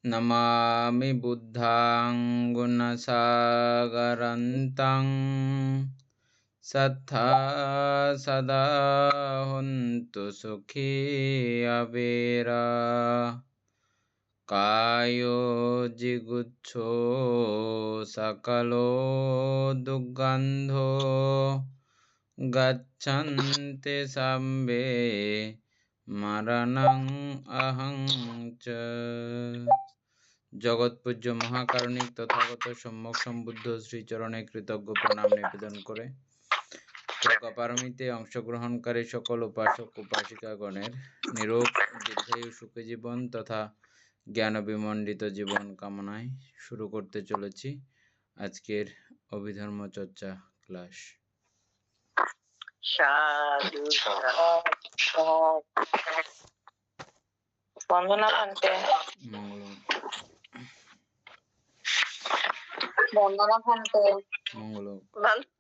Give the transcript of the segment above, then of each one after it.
नमामि बुद्धां गुणसागरन्तं सत्ता सदा हन्तु सुखी अवेरा कायो जिगुच्छो सकलो दुर्गन्धो गच्छन्ति सम्बे मरणं अहं च। জগৎপূজ্য মহাকারণিক তথাগত সম্যক সম্বুদ্ধ শ্রীচরণে কৃতজ্ঞ প্রণাম নিবেদন করে যজ্ঞপারমিতে অংশগ্রহণকারী সকল উপাসক উপাসিকাগণের নিরোগ দীর্ঘায়ু সুখী জীবন তথা জ্ঞান বিমণ্ডিত জীবন কামনায় শুরু করতে চলেছি আজকের অভিধর্ম চর্চা ক্লাস। বন্দনা ভান্তে বন্দনা ভান্তে মঙ্গল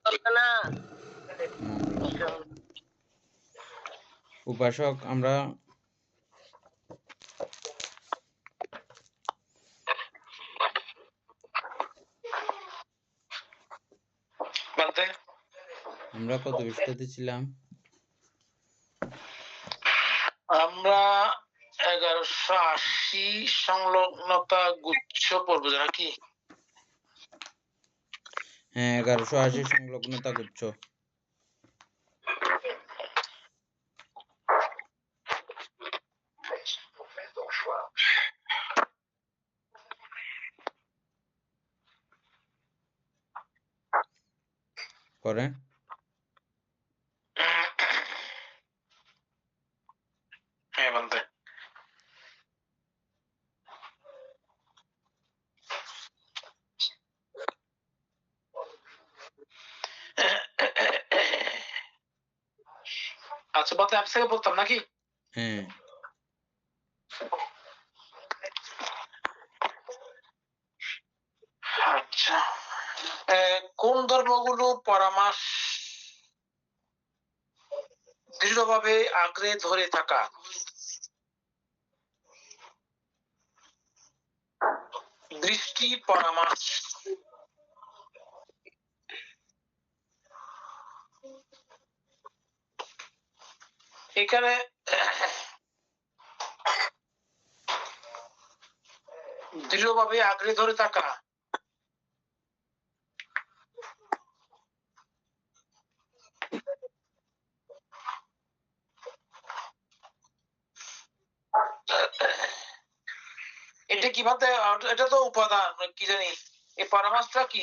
বন্দনা। উপাসক আমরা কত পৃষ্ঠাতে ছিলাম? আমরা 1180 সংলগ্নতা গুচ্ছ পড়বো নাকি? হ্যাঁ, 1180 সংলগ্নতা গুচ্ছ। করে আচ্ছা, বলতে অ্যাপ থেকে বলতাম নাকি? হ্যাঁ, আচ্ছা, কোন ধর্মগুলো পরামাস দৃঢ়ভাবে আঁকড়ে ধরে থাকা? দৃষ্টি পরামাস। এখানে দৃঢ়ভাবে আঁকড়ে ধরে থাকা এটা কিভাবে? এটা তো উপাদান, কি জানি এই পরামাসটা কি?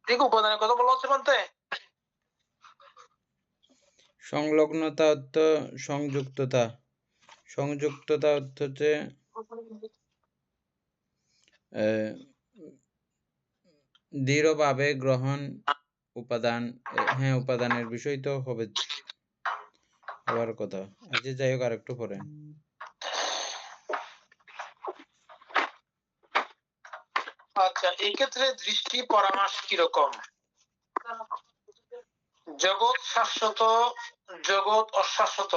ঠিক উপাদানের কথা বলা হচ্ছে বলতে। সংলগ্নতা অর্থ সংযুক্ততা। সংযুক্ততা অর্থ হচ্ছে দৃঢ়ভাবে গ্রহণ উপাদান। হ্যাঁ, উপাদানের বিষয় তো হবে হওয়ার কথা। আচ্ছা, যাই হোক, আর একটু পরে। আচ্ছা, এই ক্ষেত্রে দৃষ্টি পরামাস কিরকম? জগৎ শাশ্বত, জগৎ অশাশ্বত,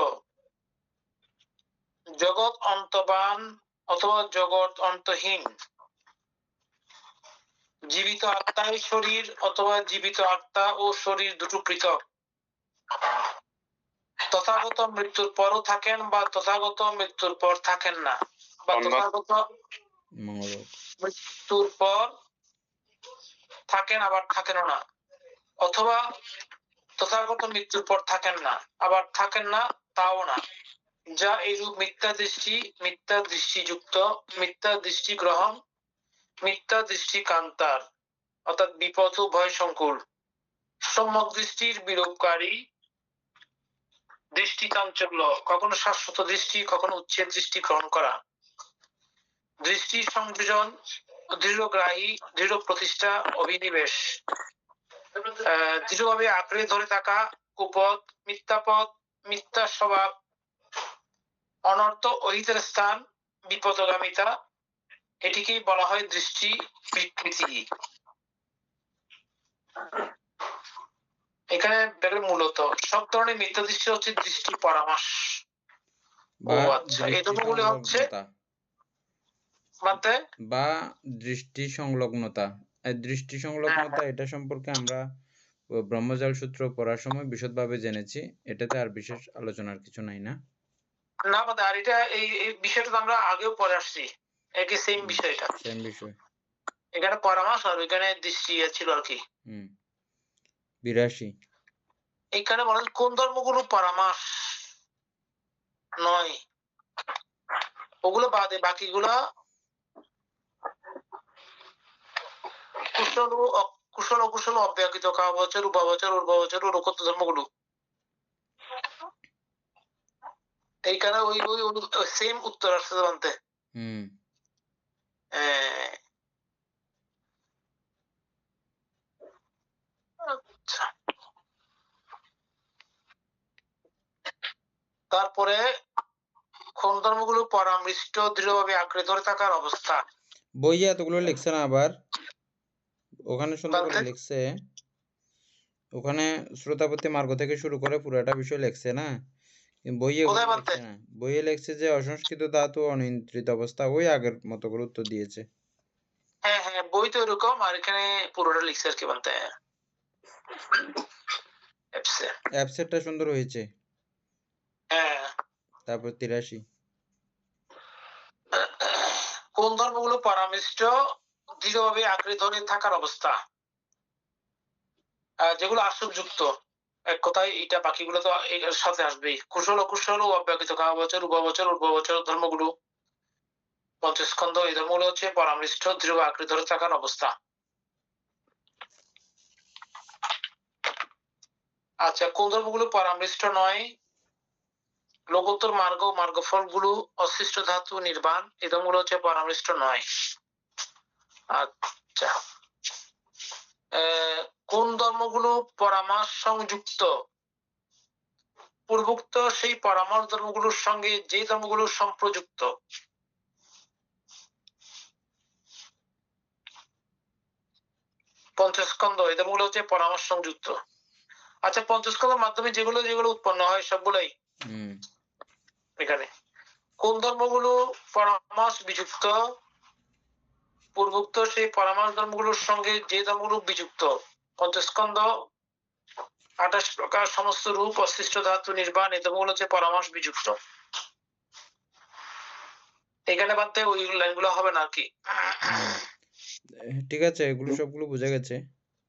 জগৎ অন্তবান অথবা জগৎ অন্তহীন, জীবিত আত্মাই শরীর অথবা জীবিত আত্মা ও শরীর দুটো পৃথক, তথাগত মৃত্যুর পরও থাকেন বা তথাগত মৃত্যুর পর থাকেন না, বা তথাগত মৃত্যুর পর থাকেন আবার থাকেন না, অথবা তথাগত মৃত্যুর পর থাকেন না আবার থাকেন না তাও না, যা এইরূপ মিথ্যা দৃষ্টি, মিথ্যা দৃষ্টিযুক্ত, মিথ্যা দৃষ্টি গ্রহণ, মিথ্যা দৃষ্টি কান্তার অর্থাৎ বিপদ ও ভয় সংকুল, সম্যক দৃষ্টির বিরূপকারী দৃষ্টি চাঞ্চল্য, কখনো শাশ্বত দৃষ্টি কখনো উচ্ছেদ দৃষ্টি গ্রহণ করা, দৃষ্টি সংযোজন, দৃঢ়গ্রাহী, দৃঢ় প্রতিষ্ঠা, অভিনিবেশ, দৃঢ়ভাবে আঁকড়ে ধরে থাকা, কুপথ, মিথ্যাপথ, মিথ্যা স্বভাব, অনর্থ অহিতের স্থান, বিপদগামিতা, এটিকেই বলা হয় দৃষ্টি বিকৃতি। এখানে মূলত সব ধরনের মিথ্যা দৃষ্টি হচ্ছে দৃষ্টি পরামাস। বা আচ্ছা, এই দৃষ্টি ধর্মগুলি হচ্ছে সংলগ্নতা বাদে বা দৃষ্টি সংলগ্নতা। এই দৃষ্টি সংলগ্নতা এটা সম্পর্কে আমরা ব্রহ্মজাল সূত্র পড়ার সময় বিশদভাবে জেনেছি। এটাতে আর বিশেষ আলোচনার কিছু নাই না? না বাদে, আর এটা এই বিষয়টা তো আমরা আগেও পড়ে আসছি, একই সেম বিষয়টা। সেম বিষয়। এখানে পরামর্শ আর ওইখানে দৃষ্টি ছিল আর কি। 82 এখানে বলেন কোন ধর্মগুলো পরামর্শ নয়, ওগুলো বাদে বাকিগুলা কুশল ও কুশল অকুশল অব্যাকৃত কাবচর উপাবচর উর্ববচর উরকত ধর্মগুলো এইখানে ওই ওই সেম উত্তর আসছে জানতে। আচ্ছা, তারপরে কোন ধর্মগুলো পরামৃষ্ট দৃঢ়ভাবে আঁকড়ে ধরে থাকার অবস্থা। বইয়ে এতগুলো লিখছে না, আবার ওখানে সুন্দর করে বলতে লিখছে। ওখানে শ্রোতাপত্তি মার্গ থেকে শুরু করে পুরোটা বিষয় লিখছে না, বইয়ে কোথায় ওখানে বলতে? লিখছে না। বইয়ে লিখছে যে অসংস্কৃত ধাতু অনিয়ন্ত্রিত অবস্থা, ওই আগের মতো করে উত্তর দিয়েছে। হ্যাঁ হ্যাঁ, বই তো এরকম, আর এখানে পুরোটা লিখছে আর কি বলতে। অ্যাপসেটটা সুন্দর হয়েছে। হ্যাঁ, তারপর 83 কোন ধর্মগুলো পরামৃষ্ট দৃঢ়ভাবে আঁকড়ে ধরে থাকার অবস্থা, যেগুলো আসুকযুক্ত। এক কথায় এটা বাকিগুলো তো এর সাথে আসবেই। কুশল অকুশল ও অব্যাকৃত কাহাবচর উপাবচর উর্ববচর ধর্মগুলো পঞ্চস্কন্ধ, এই ধর্মগুলো হচ্ছে পরামৃষ্ট দৃঢ় আঁকড়ে ধরে থাকার অবস্থা। আচ্ছা, কোন ধর্মগুলো পরামৃষ্ট নয়, লোকোত্তর মার্গ মার্গফল গুলো অশিষ্ট ধাতু নির্বাণ, এই ধর্মগুলো হচ্ছে পরামৃষ্ট নয়। আচ্ছা, কোন ধর্মগুলো পরামর্শ সংযুক্ত, পূর্বোক্ত সেই পরামর্শ ধর্মগুলোর সঙ্গে যে ধর্মগুলো সম্প্রযুক্ত। পঞ্চস্কন্ধ, এই ধর্মগুলো হচ্ছে পরামর্শ সংযুক্ত। আচ্ছা, পঞ্চস্কন্ধের মাধ্যমে যেগুলো যেগুলো উৎপন্ন হয় সবগুলাই এখানে। কোন ধর্মগুলো পরামর্শ বিযুক্ত, পূর্বোক্ত সেই পরামর্শ ধর্মগুলোর সঙ্গে যে ধর্মগুলো বিযুক্ত। পঞ্চস্কন্ধ 28 প্রকার সমস্ত রূপ অশিষ্ট ধাতু নির্বাণ, এই ধর্মগুলো হচ্ছে পরামর্শ বিযুক্ত। এখানে বাদে ওই লাইনগুলো হবে না কি? ঠিক আছে, এগুলো সবগুলো বুঝে গেছে।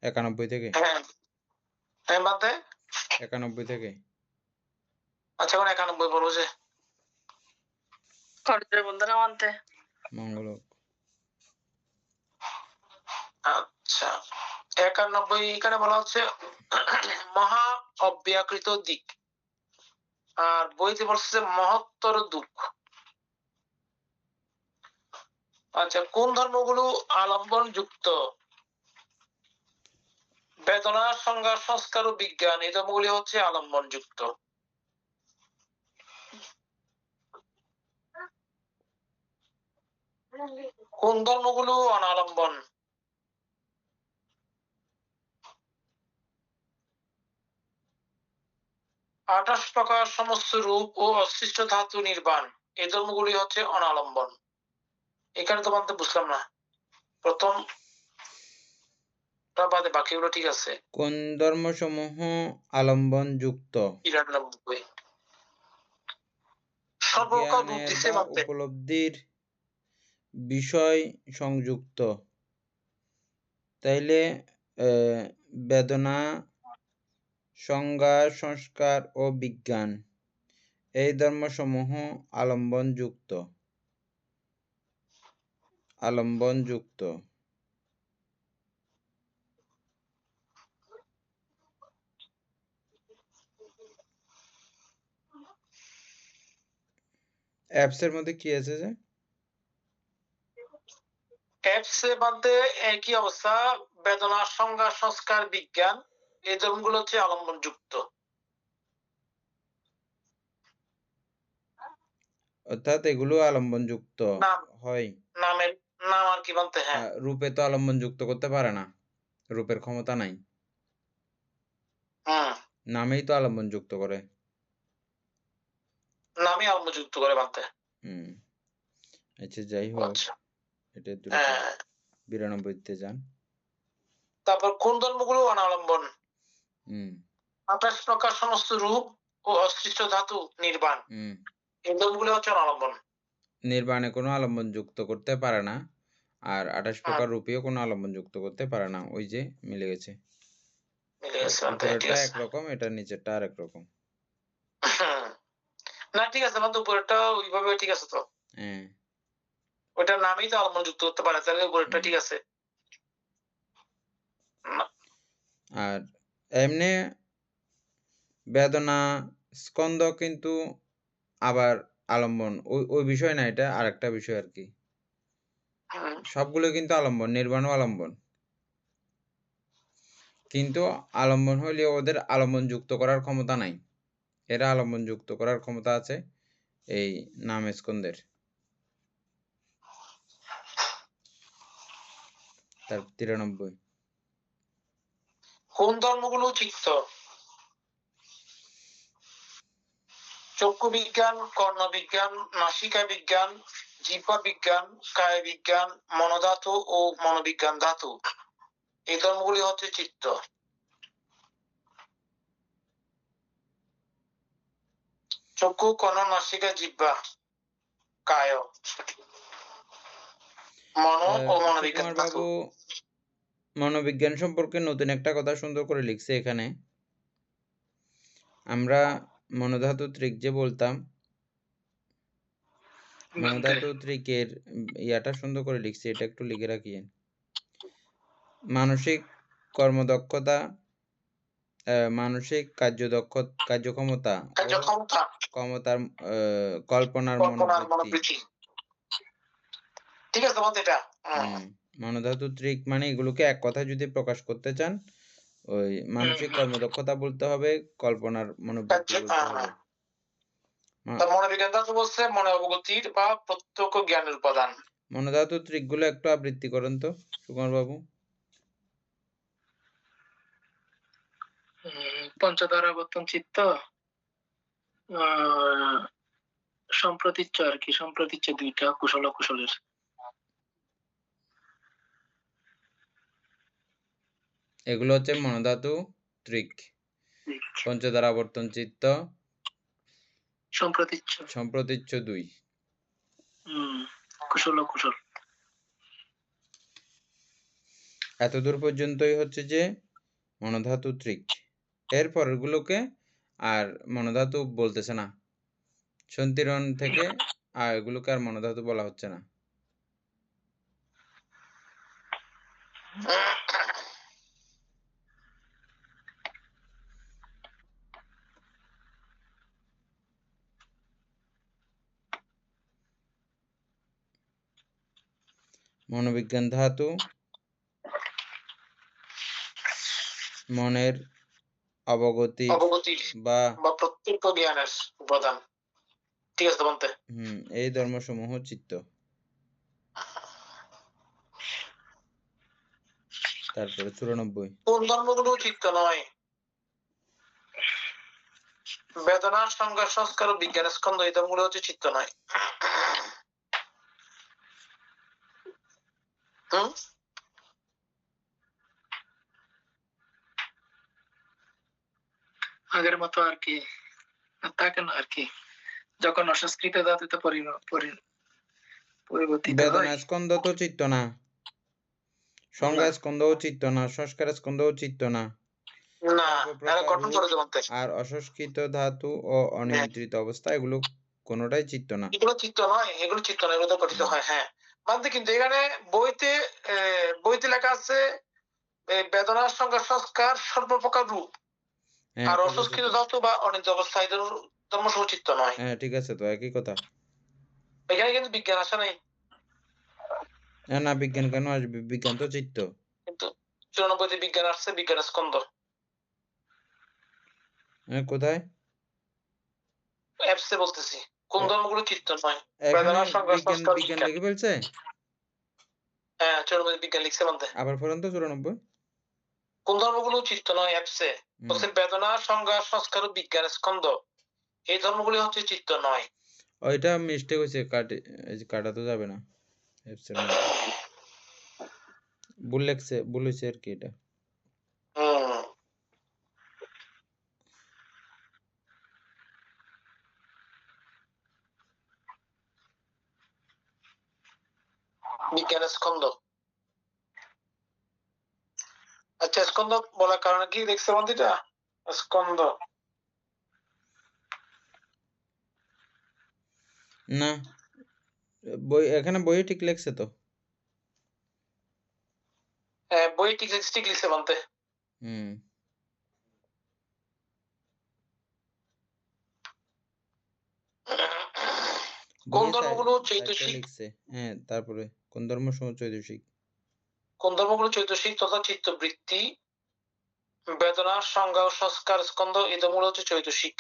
91 থেকে। হ্যাঁ, বাদে 91 থেকে। আচ্ছা, এখন 91 বলবো যে মঙ্গল। আচ্ছা, 91 এখানে বলা হচ্ছে মহা অব্যাকৃত দিক, আর বইতে বলছে মহত্তর দুঃখ। আচ্ছা, কোন ধর্মগুলো আলম্বন যুক্ত, বেদনা সংজ্ঞা সংস্কার ও বিজ্ঞান, এই ধর্মগুলি হচ্ছে আলম্বন যুক্ত। কোন ধর্মগুলো অনালম্বন, 28 প্রকার সমস্ত রূপ ও অশিষ্ট ধাতু নির্বাণ, এই ধর্মগুলি হচ্ছে অনালম্বন। এখানে তো মানতে বুঝলাম না, প্রথম বাদে বাকিগুলো ঠিক আছে। কোন ধর্মসমূহ আলম্বন যুক্ত, 93 সর্বপ্রকার রূপ জ্ঞানের দিছে বা মানতে। উপলব্ধির বিষয় সংযুক্ত। তাইলে বেদনা সংজ্ঞা সংস্কার ও বিজ্ঞান, এই ধর্মসমূহ আলম্বন যুক্ত। আলম্বন যুক্ত। অ্যাপসের মধ্যে কি আছে যে? অ্যাপসে বাদে একই অবস্থা, বেদনা সংজ্ঞা সংস্কার বিজ্ঞান, এই ধর্মগুলো হচ্ছে আলম্বন যুক্ত। অর্থাৎ এগুলো আলম্বন যুক্ত হয়। নামের নাম আর কি বলতে। হ্যাঁ, রূপে তো আলম্বন যুক্ত করতে পারে না, রূপের ক্ষমতা নাই, নামেই তো আলম্বন যুক্ত করে। নাম নামই আলম্ব যুক্ত করে বানতে। হুম আচ্ছা যাই হোক, আচ্ছা, এটা দ্রুত হ্যাঁ। 92-তে যান। তারপর কোন ধর্মগুলো অনালম্বন? হুম 28 প্রকার সমস্ত রূপ ও অসৃষ্ট ধাতু নির্বাণ। হুম এই ধর্মগুলো হচ্ছে অনালম্বন। নির্বাণে কোনো আলম্বন যুক্ত করতে পারে না, আর 28 হুম, প্রকার রূপেও কোনো আলম্বন যুক্ত করতে পারে না। ওই যে মিলে গেছে, মিলে গেছে বানতে, ঠিক উপরেরটা আছে। একরকম, এটা নিচেরটা আরেক রকম। হুম। না ঠিক আছে বানতে, উপরেরটা ওইভাবে ঠিক আছে তো। হ্যাঁ ওইটার নামেই তো আলম্বন যুক্ত করতে পারে, তাহলে উপরেরটা হুম। ঠিক আছে। না, আর এমনি বেদনা স্কন্দ কিন্তু আবার আলম্বন, ওই ওই বিষয় না, এটা আরেকটা বিষয় আর কি। হুম, সবগুলো কিন্তু আলম্বন, নির্বাণও আলম্বন, কিন্তু আলম্বন হইলেও ওদের আলম্বন যুক্ত করার ক্ষমতা নাই। এরা আলম্বন যুক্ত করার ক্ষমতা আছে এই নাম স্কন্দের। তার 93। কোন ধর্মগুলো চিত্ত? চক্ষু বিজ্ঞান, কর্ণ বিজ্ঞান, নাসিকা বিজ্ঞান, জিহ্বা বিজ্ঞান, কায় বিজ্ঞান, মনোধাতু ও মনোবিজ্ঞান ধাতু। এই ধর্মগুলি হচ্ছে চিত্ত। চক্ষু, কর্ণ, নাসিকা, জিহ্বা, কায়, মনো ও মনোবিজ্ঞান সুকুমার ধাতু। বাবু মনোবিজ্ঞান সম্পর্কে নতুন একটা কথা সুন্দর করে লিখছে এখানে। আমরা মনোধাতু ত্রিক যে বলতাম, মনোধাতু ত্রিকের ইয়াটা সুন্দর করে লিখছে, এটা একটু লিখে রাখিয়েন। মানসিক কর্মদক্ষতা, মানসিক কার্যক্ষমতা ও কার্যক্ষমতা, ক্ষমতার কল্পনার কল্পনার মনোবৃত্তি। মনোবৃত্তি। ঠিক আছে তোমাদের এটা। মনোধাতু ত্রিক মানে এগুলোকে এক কথায় যদি প্রকাশ করতে চান, ওই মানসিক কর্মদক্ষতা বলতে হবে, কল্পনার মনোবৃত্তি বলতে হবে। মনোবিজ্ঞান ধাতু বলছে মনে অবগতির বা প্রত্যক্ষ জ্ঞানের উপাদান। মনোধাতু ত্রিকগুলো একটু আবৃত্তি করেন তো সুকুমার বাবু। পঞ্চধারাবর্তন চিত্ত, সম্প্রতীচ্য আর কি, সম্প্রতীচ্য দুইটা, কুশল অকুশলের। এগুলো হচ্ছে মনোধাতু ত্রিক। পঞ্চধারাবর্তন চিত্ত, সম্প্রতীচ্য, সম্প্রতীচ্য 2। কুশল অকুশল। এতদূর পর্যন্তই হচ্ছে যে মনোধাতু ত্রিক। এর পরেরগুলোকে আর মনোধাতু বলতেছে না, সন্তিরণ থেকে আর এগুলোকে আর মনোধাতু বলা হচ্ছে না। মনোবিজ্ঞান ধাতু মনের অবগতির বা প্রত্যক্ষ জ্ঞানের উপাদান। ঠিক আছে বলতে। এই ধর্মসমূহ চিত্ত। তারপরে 94। কোন ধর্মগুলো চিত্ত নয়? বেদনা, সংজ্ঞা, সংস্কার ও বিজ্ঞান স্কন্ধ, এই ধর্মগুলো হচ্ছে চিত্ত নয়। আগের মতো আর কি থাকে না আর কি, যখন অসংস্কৃত ধাতুতে পরিবর্তিত বেদনা হয়। স্কন্ধ তো চিত্ত না, সংজ্ঞা স্কন্ধও চিত্ত না, সংস্কার স্কন্ধও চিত্ত না, না, এরা গঠন করে দেবেন। আর অসংস্কৃত ধাতু ও অনিয়ন্ত্রিত অবস্থা, এগুলো কোনোটাই চিত্ত না। এগুলো চিত্ত নয়, এগুলো চিত্ত নয়, এগুলো গঠিত হয়। হ্যাঁ মানতে, কিন্তু এখানে বইতে লেখা আছে বেদনার সংজ্ঞা, সংস্কার, সর্বপ্রকার রূপ, হ্যাঁ আর ঠিক আছে অসংস্কৃত তো, ধাতু বা অনিত্য অবস্থা, এদের ধর্মসমূহ চিত্ত নয়। হ্যাঁ ঠিক আছে তো, একই কথা। এখানে কিন্তু বিজ্ঞান আসে নাই। না বিজ্ঞান কেন আসবে, বিজ্ঞান তো চিত্ত। কিন্তু 94তে বিজ্ঞান আসছে, বিজ্ঞান স্কন্ধ। কোথায়? অ্যাপসে বলতেছি কোন ধর্মগুলো চিত্ত নয়। এখানে বেদনার সংজ্ঞা, বিজ্ঞান সংস্কার, বিজ্ঞান বিজ্ঞান। লিখে ফেলছে। হ্যাঁ 94তে বিজ্ঞান লিখছে বলতে। আবার পড়েন তো 94। কোন ধর্মগুলো চিত্ত নয় অ্যাপসে বলছে বেদনা, সংজ্ঞা, সংস্কার ও বিজ্ঞান স্কন্ধ, এই ধর্মগুলি হচ্ছে চিত্ত নয়। ওইটা মিস্টেক হয়েছে, কাটা তো যাবে না অ্যাপসের মধ্যে, ভুল হয়েছে আর কি এটা। বিজ্ঞানের স্কন্ধ। আচ্ছা, স্কন্ধ বলার কারণে কি দেখছে বন্ধুটা? স্কন্ধ না, এখানে বইয়ে ঠিক লেখছে তো। বই ঠিক লিখছে বলতে। কোন ধর্মগুলো চৈতসিক? লিখছে, হ্যাঁ, তারপরে কোন ধর্ম চৈতসিক? কোন ধর্মগুলো চৈতসিক তথা চিত্তবৃত্তি, বেদনা, সংজ্ঞা ও সংস্কার স্কন্ধ এই ধর্মগুলো হচ্ছে চৈতসিক।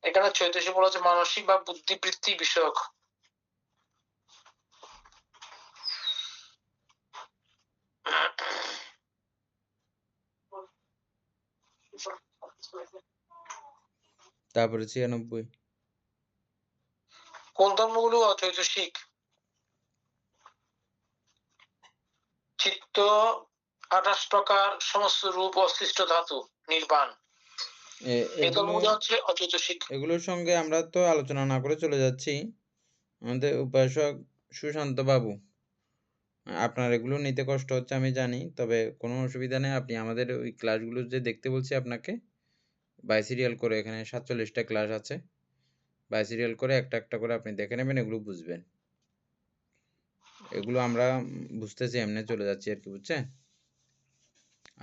এখানে চৈতসিক বলা হচ্ছে মানসিক বা বুদ্ধিবৃত্তি বিষয়ক। তারপরে 96 কোন ধর্মগুলো অচৈতসিক? চিত্ত, 28 প্রকার, সমস্ত রূপ, অশিষ্ট ধাতু, নির্বাণ, এই ধর্মগুলো হচ্ছে অচৈতসিক। এগুলোর সঙ্গে আমরা তো আলোচনা না করে চলে যাচ্ছি। আমাদের উপাসক সুশান্ত বাবু, আপনার এগুলো নিতে কষ্ট হচ্ছে আমি জানি, তবে কোনো অসুবিধা নেই। আপনি আমাদের ওই ক্লাসগুলো যে দেখতে বলছি আপনাকে, বাই সিরিয়াল করে, এখানে 47টা ক্লাস আছে, বাই সিরিয়াল করে একটা একটা করে আপনি দেখে নেবেন, এগুলো বুঝবেন। এগুলো আমরা বুঝতেছি, এমনি চলে যাচ্ছি আর কি, বুঝছেন?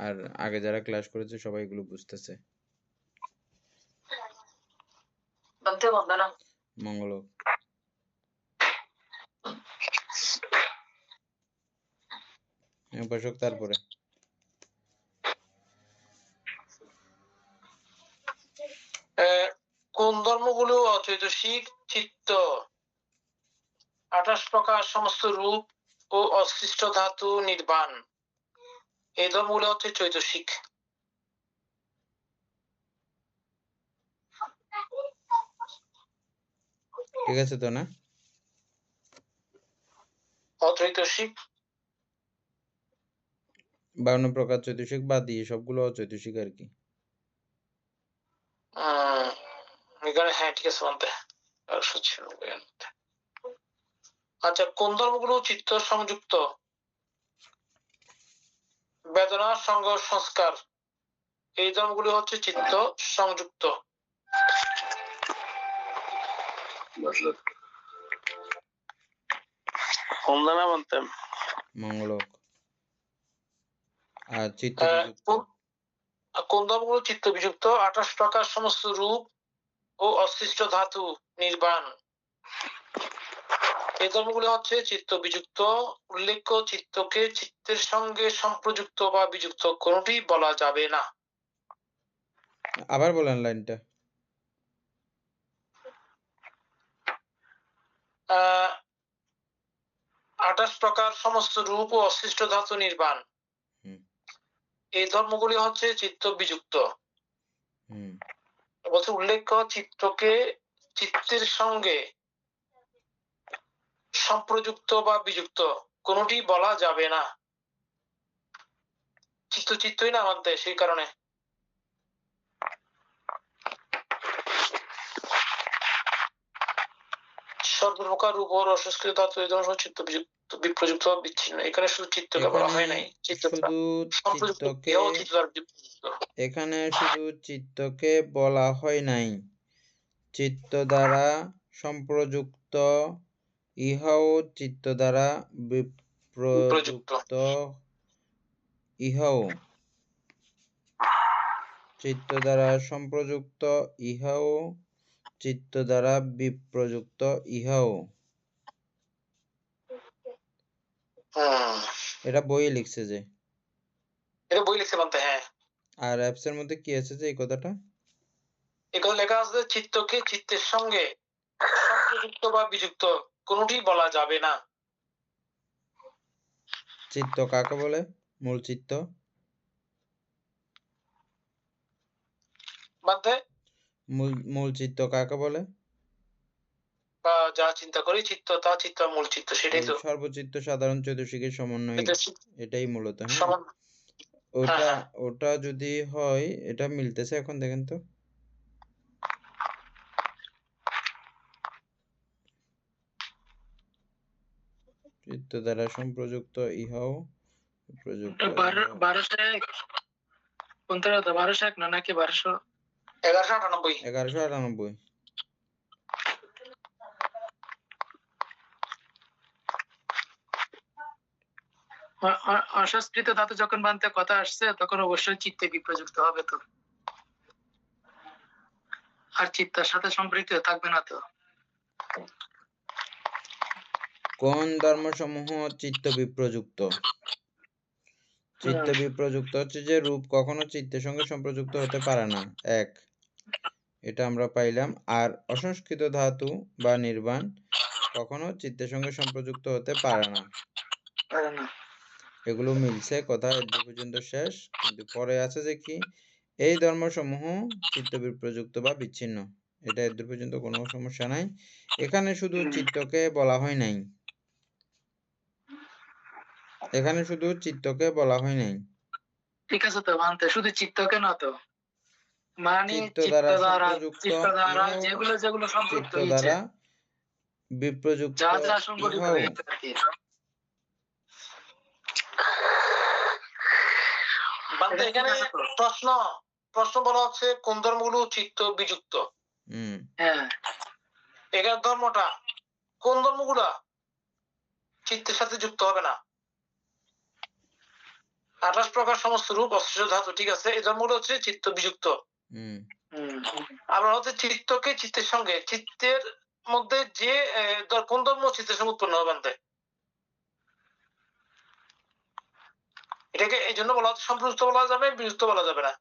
আর আগে যারা ক্লাস করেছে সবাই এগুলো বুঝতেছে। মঙ্গল হোক। উপাসক তারপরে কোন ধর্মগুলো অচৈতসিক? চিত্ত, 28 প্রকার, সমস্ত রূপ ও অশিষ্ট ধাতু, নির্বাণ, এই ধর্মগুলো হচ্ছে চৈতসিক। ঠিক আছে তো না? অচৈতসিক 52 প্রকার চৈতসিক বাদ দিয়ে সবগুলো অচৈতসিক আর কি। এখানে হ্যাঁ ঠিক আছে বলতে। আচ্ছা, কোন ধর্মগুলো চিত্ত সংযুক্ত? বেদনা, সংজ্ঞা, সংস্কার, এই ধর্মগুলি হচ্ছে চিত্ত সংযুক্ত। মঙ্গল হোক। আর চিত্ত বিযুক্ত? কোন ধর্মগুলো চিত্ত বিযুক্ত? 28 প্রকার, সমস্ত রূপ ও অশিষ্ট ধাতু, নির্বাণ, এই ধর্মগুলো হচ্ছে চিত্ত বিযুক্ত। উল্লেখ্য চিত্তকে চিত্তের সঙ্গে সম্প্রযুক্ত বা বিযুক্ত কোনটি বলা যাবে না। আবার বলেন লাইনটা। 28 প্রকার, সমস্ত রূপ ও অশিষ্ট ধাতু, নির্বাণ, এই ধর্মগুলি হচ্ছে চিত্ত বিযুক্ত। বলছে উল্লেখ্য চিত্তকে চিত্তের সঙ্গে সম্প্রযুক্ত বা বিযুক্ত কোনটি বলা যাবে না। চিত্ত চিত্তই না আমাদের, সেই কারণে। সর্বপ্রকার রূপ ও রসস্কৃত ধাতু এই ধরনের চিত্ত বিযুক্ত, বিপ্রযুক্ত, বিচ্ছিন্ন। এখানে শুধু চিত্তকে বলা হয় নাই, এখানে শুধু চিত্তকে বলা হয় নাই, চিত্ত দ্বারা সম্প্রযুক্ত, ইহাও চিত্ত দ্বারা বিপ্রযুক্ত, ইহাও চিত্ত দ্বারা সম্প্রযুক্ত, ইহাও চিত্ত দ্বারা বিপ্রযুক্ত, ইহাও। এটা বইয়ে লিখছে যে, এটা বই লিখছে বলতে। হ্যাঁ, আর অ্যাপসের মধ্যে কি আছে যে এই কথাটা? এই কথা লেখা আছে চিত্তকে চিত্তের সঙ্গে সম্প্রযুক্ত বা বিযুক্ত কোনটি বলা যাবে না। চিত্ত কাকে বলে? মূল চিত্ত? বাদে মূল চিত্ত কাকে বলে? বা যা চিন্তা করি চিত্ত তা চিত্ত মূল চিত্ত, সেটাই তো। সর্বচিত্ত সাধারণ চতুর্শিকের সমন্বয়, এটা এটাই মূলত। হ্যাঁ, সমান। ওটা হ্যাঁ। ওটা যদি হয়, এটা মিলতেছে এখন দেখেন তো। চিত্ত দ্বারা সম্প্রযুক্ত ইহাও প্রযুক্ত 1201 কোনটা? 1201 না নাকি 1200? 1198। 1198। অসংস্কৃত ধাতু যখন বানতে কথা আসছে তখন অবশ্যই চিত্তে বিপ্রযুক্ত হবে তো, আর চিত্তের সাথে সম্পৃক্ত থাকবে না তো। কোন ধর্মসমূহ চিত্ত বিপ্রযুক্ত? চিত্ত বিপ্রযুক্ত হচ্ছে যে রূপ কখনো চিত্তের সঙ্গে সম্প্রযুক্ত হতে পারে না, এক, এটা আমরা পাইলাম। আর অসংস্কৃত ধাতু বা নির্বাণ কখনো চিত্তের সঙ্গে সম্প্রযুক্ত হতে পারে না। এগুলো মিলছে, কথা এর পর্যন্ত শেষ। কিন্তু পরে আছে যে কি, এই ধর্মসমূহ চিত্ত বিপ্রযুক্ত বা বিচ্ছিন্ন, এটা এর পর্যন্ত কোনো সমস্যা নাই। এখানে শুধু চিত্তকে বলা হয় নাই, এখানে শুধু চিত্তকে বলা হয় নাই। ঠিক আছে তো মানতে, শুধু চিত্তকে না তো, মানে চিত্ত দ্বারা সম্প্রযুক্ত চিত্ত দ্বারা ইহাও, যেগুলো সম্পৃক্ত চিত্ত হয়েছে, দ্বারা বিপ্রযুক্ত যা যা সংগঠিত ইহাও। হয়েছে আর কি। বান্দে এখানে প্রশ্ন বলা হচ্ছে কোন ধর্মগুলো চিত্ত বিযুক্ত। হ্যাঁ, এখানে ধর্মটা কোন ধর্মগুলা চিত্তের সাথে যুক্ত হবে না? 28 প্রকার সমস্ত রূপ অশ্লীল ধাতু, ঠিক আছে, এই ধর্মগুলো হচ্ছে চিত্ত বিযুক্ত। আবার হচ্ছে চিত্তকে চিত্তের সঙ্গে, চিত্তের মধ্যে যে কোন ধর্ম চিত্তের সঙ্গে উৎপন্ন হবে বান্দে, এটাকে এই জন্য বলা হচ্ছে সম্পৃক্ত বলা যাবে, বিযুক্ত বলা যাবে না।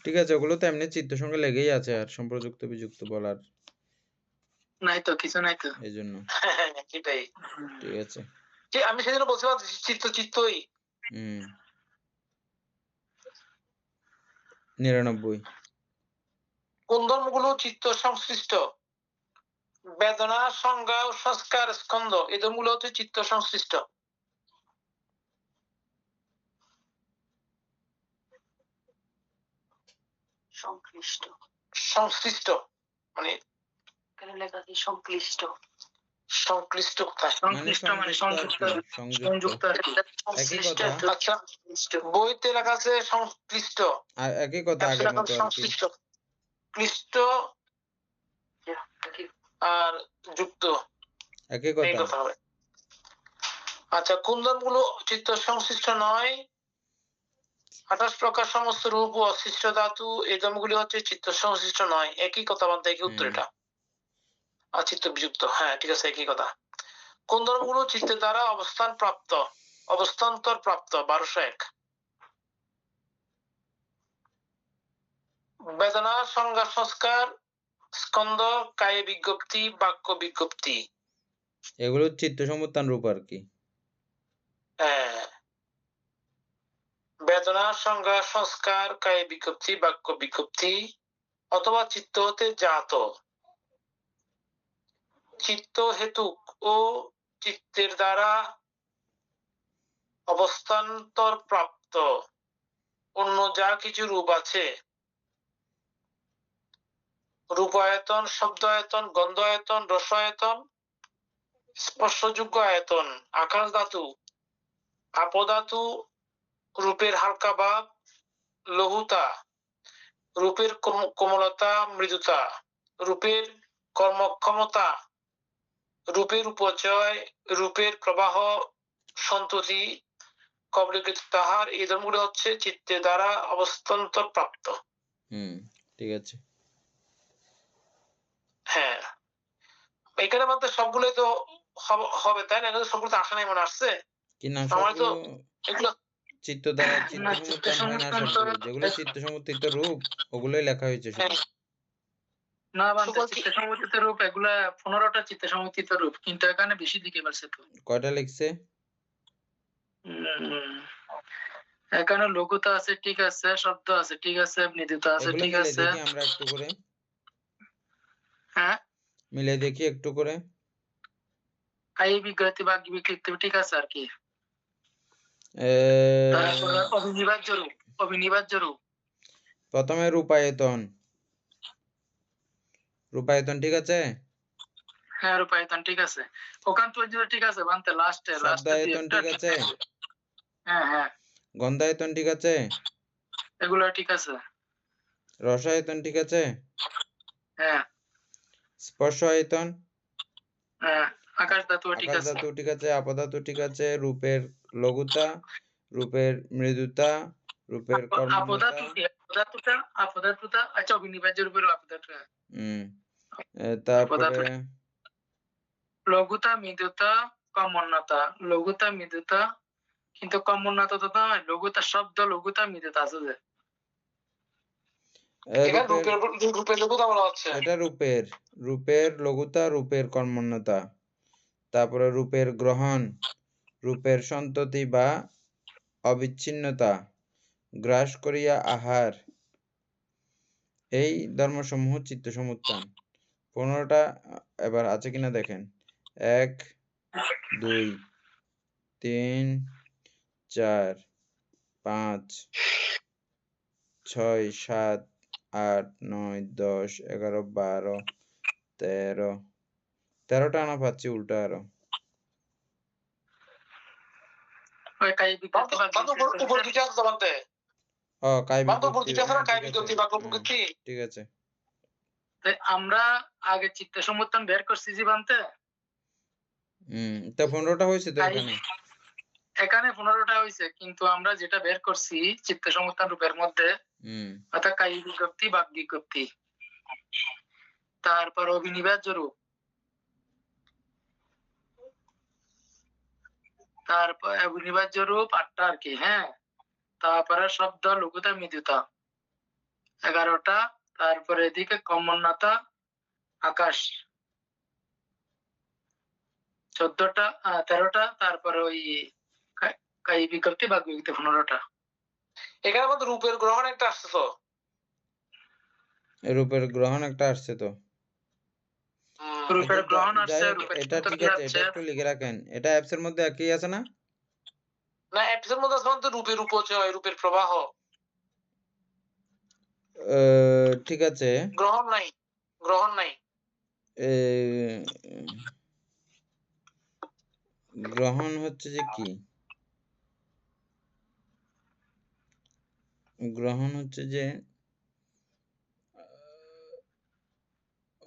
ঠিক আছে, ওগুলো তো এমনি চিত্তের সঙ্গে লেগেই আছে, আর সম্প্রযুক্ত বিযুক্ত বলার নাই তো, কিছু নাই তো, এই জন্য। সেটাই ঠিক আছে, আমি সেজন্য বলছিলাম চিত্ত চিত্তই। 99। কোন ধর্মগুলো চিত্ত সংশ্লিষ্ট? বেদনা, সংজ্ঞা, সংস্কার, স্কন্ধ, এই ধর্মগুলো হচ্ছে চিত্ত সংশ্লিষ্ট। সংশ্লিষ্ট সংশ্লিষ্ট মানে কেন লেখা কি সংশ্লিষ্ট? সংশ্লিষ্ট কোথায়? সংশ্লিষ্ট মানে সংযুক্ত, সংযুক্ত আর কি। একই কথা। আচ্ছা, বইতে লেখা আছে সংশ্লিষ্ট, আর একই কথা আগের মতো আর কি। সংশ্লিষ্ট, ক্লিষ্ট আর যুক্ত, একই এই কথা। কথা হবে। আচ্ছা, কোন ধর্মগুলো চিত্ত সংশ্লিষ্ট নয়? 28 প্রকার সমস্ত রূপ ও অশিষ্ট ধাতু, এই ধর্মগুলি হচ্ছে চিত্ত সংশ্লিষ্ট নয়, একই কথা বলতে, একই উত্তর এটা। আর চিত্ত বিযুক্ত, হ্যাঁ ঠিক আছে, একই কথা। কোন ধর্মগুলো চিত্তের দ্বারা অবস্থান্তর প্রাপ্ত? 1201। বেদনা, সংজ্ঞা, সংস্কার, স্কন্ধ, কায়ে বিজ্ঞপ্তি, বাক্য বিজ্ঞপ্তি, এগুলো চিত্ত সমুত্থান রূপ আর কি। বেদনা, সংজ্ঞা, সংস্কার, কায়ে বিজ্ঞপ্তি, বাক্য বিজ্ঞপ্তি, অথবা চিত্ত হতে জাত, চিত্ত হেতুক ও চিত্তের দ্বারা অবস্থান্তর প্রাপ্ত অন্য যা কিছু রূপ আছে, রূপায়তন, শব্দায়তন, গন্ধায়তন, রসায়তন, স্পর্শযোগ্য আয়তন, আকাশ ধাতু, আপধাতু, রূপের হালকা ভাব, লঘুতা, রূপের কোমলতা, মৃদুতা, রূপের কর্মক্ষমতা, রূপের উপচয়, রূপের প্রবাহ, সন্ততি, কবলীকৃত তাহার, এই ধর্মগুলো হচ্ছে চিত্তের দ্বারা অবস্থান্তর প্রাপ্ত। ঠিক আছে, হ্যাঁ, এখানে মধ্যে সবগুলোই তো হবে, তাই না? সবগুলো তো আসা নাই, মনে আসছে কি না? আমার তো এগুলো চিত্ত দ্বারা চিত্ত সমুত্থান হয় না, সবগুলো যেগুলো চিত্ত সমুত্থিত রূপ ওগুলোই লেখা হয়েছে শুধু। না বানতে সকল চিত্ত সমুচিত রূপ এগুলা 15টা চিত্ত সমুচিত রূপ, কিন্তু এখানে বেশি দিকে বলছে তো। কয়টা লিখছে? উম, এখানে লঘুতা আছে, ঠিক আছে, শব্দ আছে, ঠিক আছে, মৃদুতা আছে, এগুলো ঠিক মিলে আছে। দেখি আমরা একটু করে, হ্যাঁ, মিলে দেখি একটু করে। আই বিজ্ঞপ্তি বা বিকৃতি ঠিক আছে আর কি। তারপর অবিনিবার্য রূপ, অবিনিবার্য রূপ। প্রথমে রূপায়তন, রূপায়তন ঠিক আছে। হ্যাঁ, রূপায়তন ঠিক আছে। ওখান পর্যন্ত ঠিক আছে বানতে, লাস্টে শব্দায়তন ঠিক আছে। হ্যাঁ হ্যাঁ, গন্ধায়তন ঠিক আছে। এগুলো ঠিক আছে। রসায়তন ঠিক আছে। হ্যাঁ স্পর্শায়তন, হ্যাঁ, আকাশ ধাতু ঠিক আকাশ আছে। ধাতু ঠিক আছে। আপাধাতু ঠিক আছে। রূপের লঘুতা, রূপের মৃদুতা, রূপের কর্মণতা। আপদাতু কি? আপদাতুটা, আপদাতুটা আচ্ছা, অবিনিবার্য রূপের আপদাতু। তারপরে আপদাতু, লঘুতা, মৃদুতা, কর্মণ্যতা। লঘুতা, মৃদুতা, কিন্তু কর্মণ্যতা তো নয়। লঘুতা শব্দ, লঘুতা, মৃদুতা আছে যে। এখানে রূপের, রূপের লঘুতা বলা হচ্ছে। এটা রূপের, রূপের লঘুতা, রূপের কর্মণ্যতা। তারপরে রূপের গ্রহণ, রূপের সন্ততি বা অবিচ্ছিন্নতা, গ্রাস করিয়া আহার, এই ধর্মসমূহ চিত্ত সমুত্থান। 15টা এবার আছে কিনা দেখেন। 1 2 3 4 5 6 7 8 9 10 11 12 13, 13টা আনা পাচ্ছি উল্টা আরো। ওই কাই বিকৃতি বা উপর দুইটা আছে বানতে। কাই উপর বিকৃতি, দুইটা আছে না, হ্যাঁ, কাই ঠিক আছে। বিকৃতি বা বিকৃতি। ঠিক আছে। আমরা আগে চিত্ত সমুত্থান বের করছি জীবান্তে। তা 15টা হয়েছে তো এখানে। এখানে 15টা হয়েছে, কিন্তু আমরা যেটা বের করছি চিত্ত সমুত্থান রূপের মধ্যে, অর্থাৎ কায়িক বিজ্ঞপ্তি, বাক বিজ্ঞপ্তি, তারপর অবিনিবার্য রূপ, তারপর অবিনিবার্য রূপ 8টা আর কি। হ্যাঁ, তারপরে শব্দ, লঘুতা, মৃদুতা 11টা, তারপরে এদিকে কর্মণ্যতা, আকাশ 14টা, 13টা, তারপরে ওই কায়িক বিজ্ঞপ্তি, বাক বিজ্ঞপ্তি 15টা। এখানে আমাদের রূপের গ্রহণ একটা আসছে তো। রূপের গ্রহণ একটা আসছে তো। রূপের গ্রহণ যাই আসছে, হোক, রূপের এটা ঠিক আছে, এটা একটু লিখে রাখেন। এটা অ্যাপস এর মধ্যে একই আছে না? না, অ্যাপসের মধ্যে আছে তো রূপের উপচয়, রূপের প্রবাহ। ঠিক আছে। গ্রহণ নাই, গ্রহণ নাই। গ্রহণ হচ্ছে যে কি? গ্রহণ হচ্ছে যে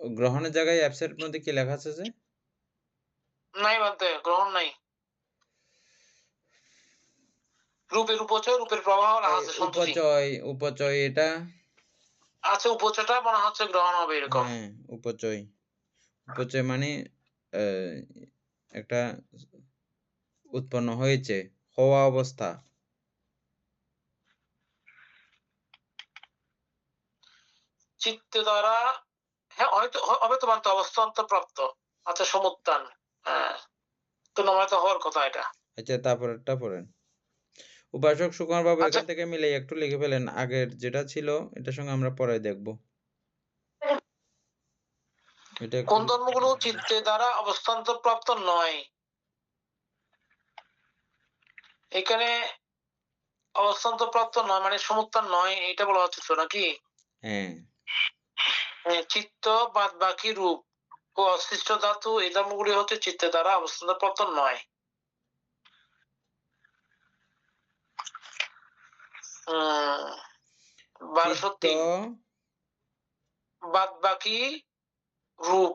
গ্রহণের জায়গায় অ্যাপসের মধ্যে কি লেখা আছে যে? নাই বানতে, গ্রহণ নাই। রূপের উপচয়, রূপের প্রবাহ আছে, সন্ততি। উপচয়, উপচয় এটা আচ্ছা, উপচয়টা মনে হচ্ছে গ্রহণ হবে এরকম। হ্যাঁ, উপচয়। উপচয় মানে একটা উৎপন্ন হয়েছে, হওয়া অবস্থা। চিত্ত দ্বারা, হ্যাঁ হয়তো হবে তো মানতে, অবস্থান্তর প্রাপ্ত। আচ্ছা, সমুত্থান। হ্যাঁ, তো নমায়িত হওয়ার কথা এটা। আচ্ছা, তারপরেরটা পড়েন। উপাসক সুকুমার বাবু আচ্ছা, এখান থেকে মিলে একটু লিখে ফেলেন। আগের যেটা ছিল এটার সঙ্গে আমরা পরে দেখব। এটা একটু কোন ধর্মগুলো চিত্তে দ্বারা অবস্থান্তর প্রাপ্ত নয়? এখানে অবস্থান্তর প্রাপ্ত নয় মানে সমুত্থান নয়, এটা বলা হচ্ছে তো নাকি? হ্যাঁ, চিত্ত বাদ বাকি রূপ ও অশিষ্ট ধাতু, এই ধর্মগুলি হচ্ছে চিত্তে দ্বারা অবস্থান্তর প্রাপ্ত নয়। চিত্ত বাদ বাকি রূপ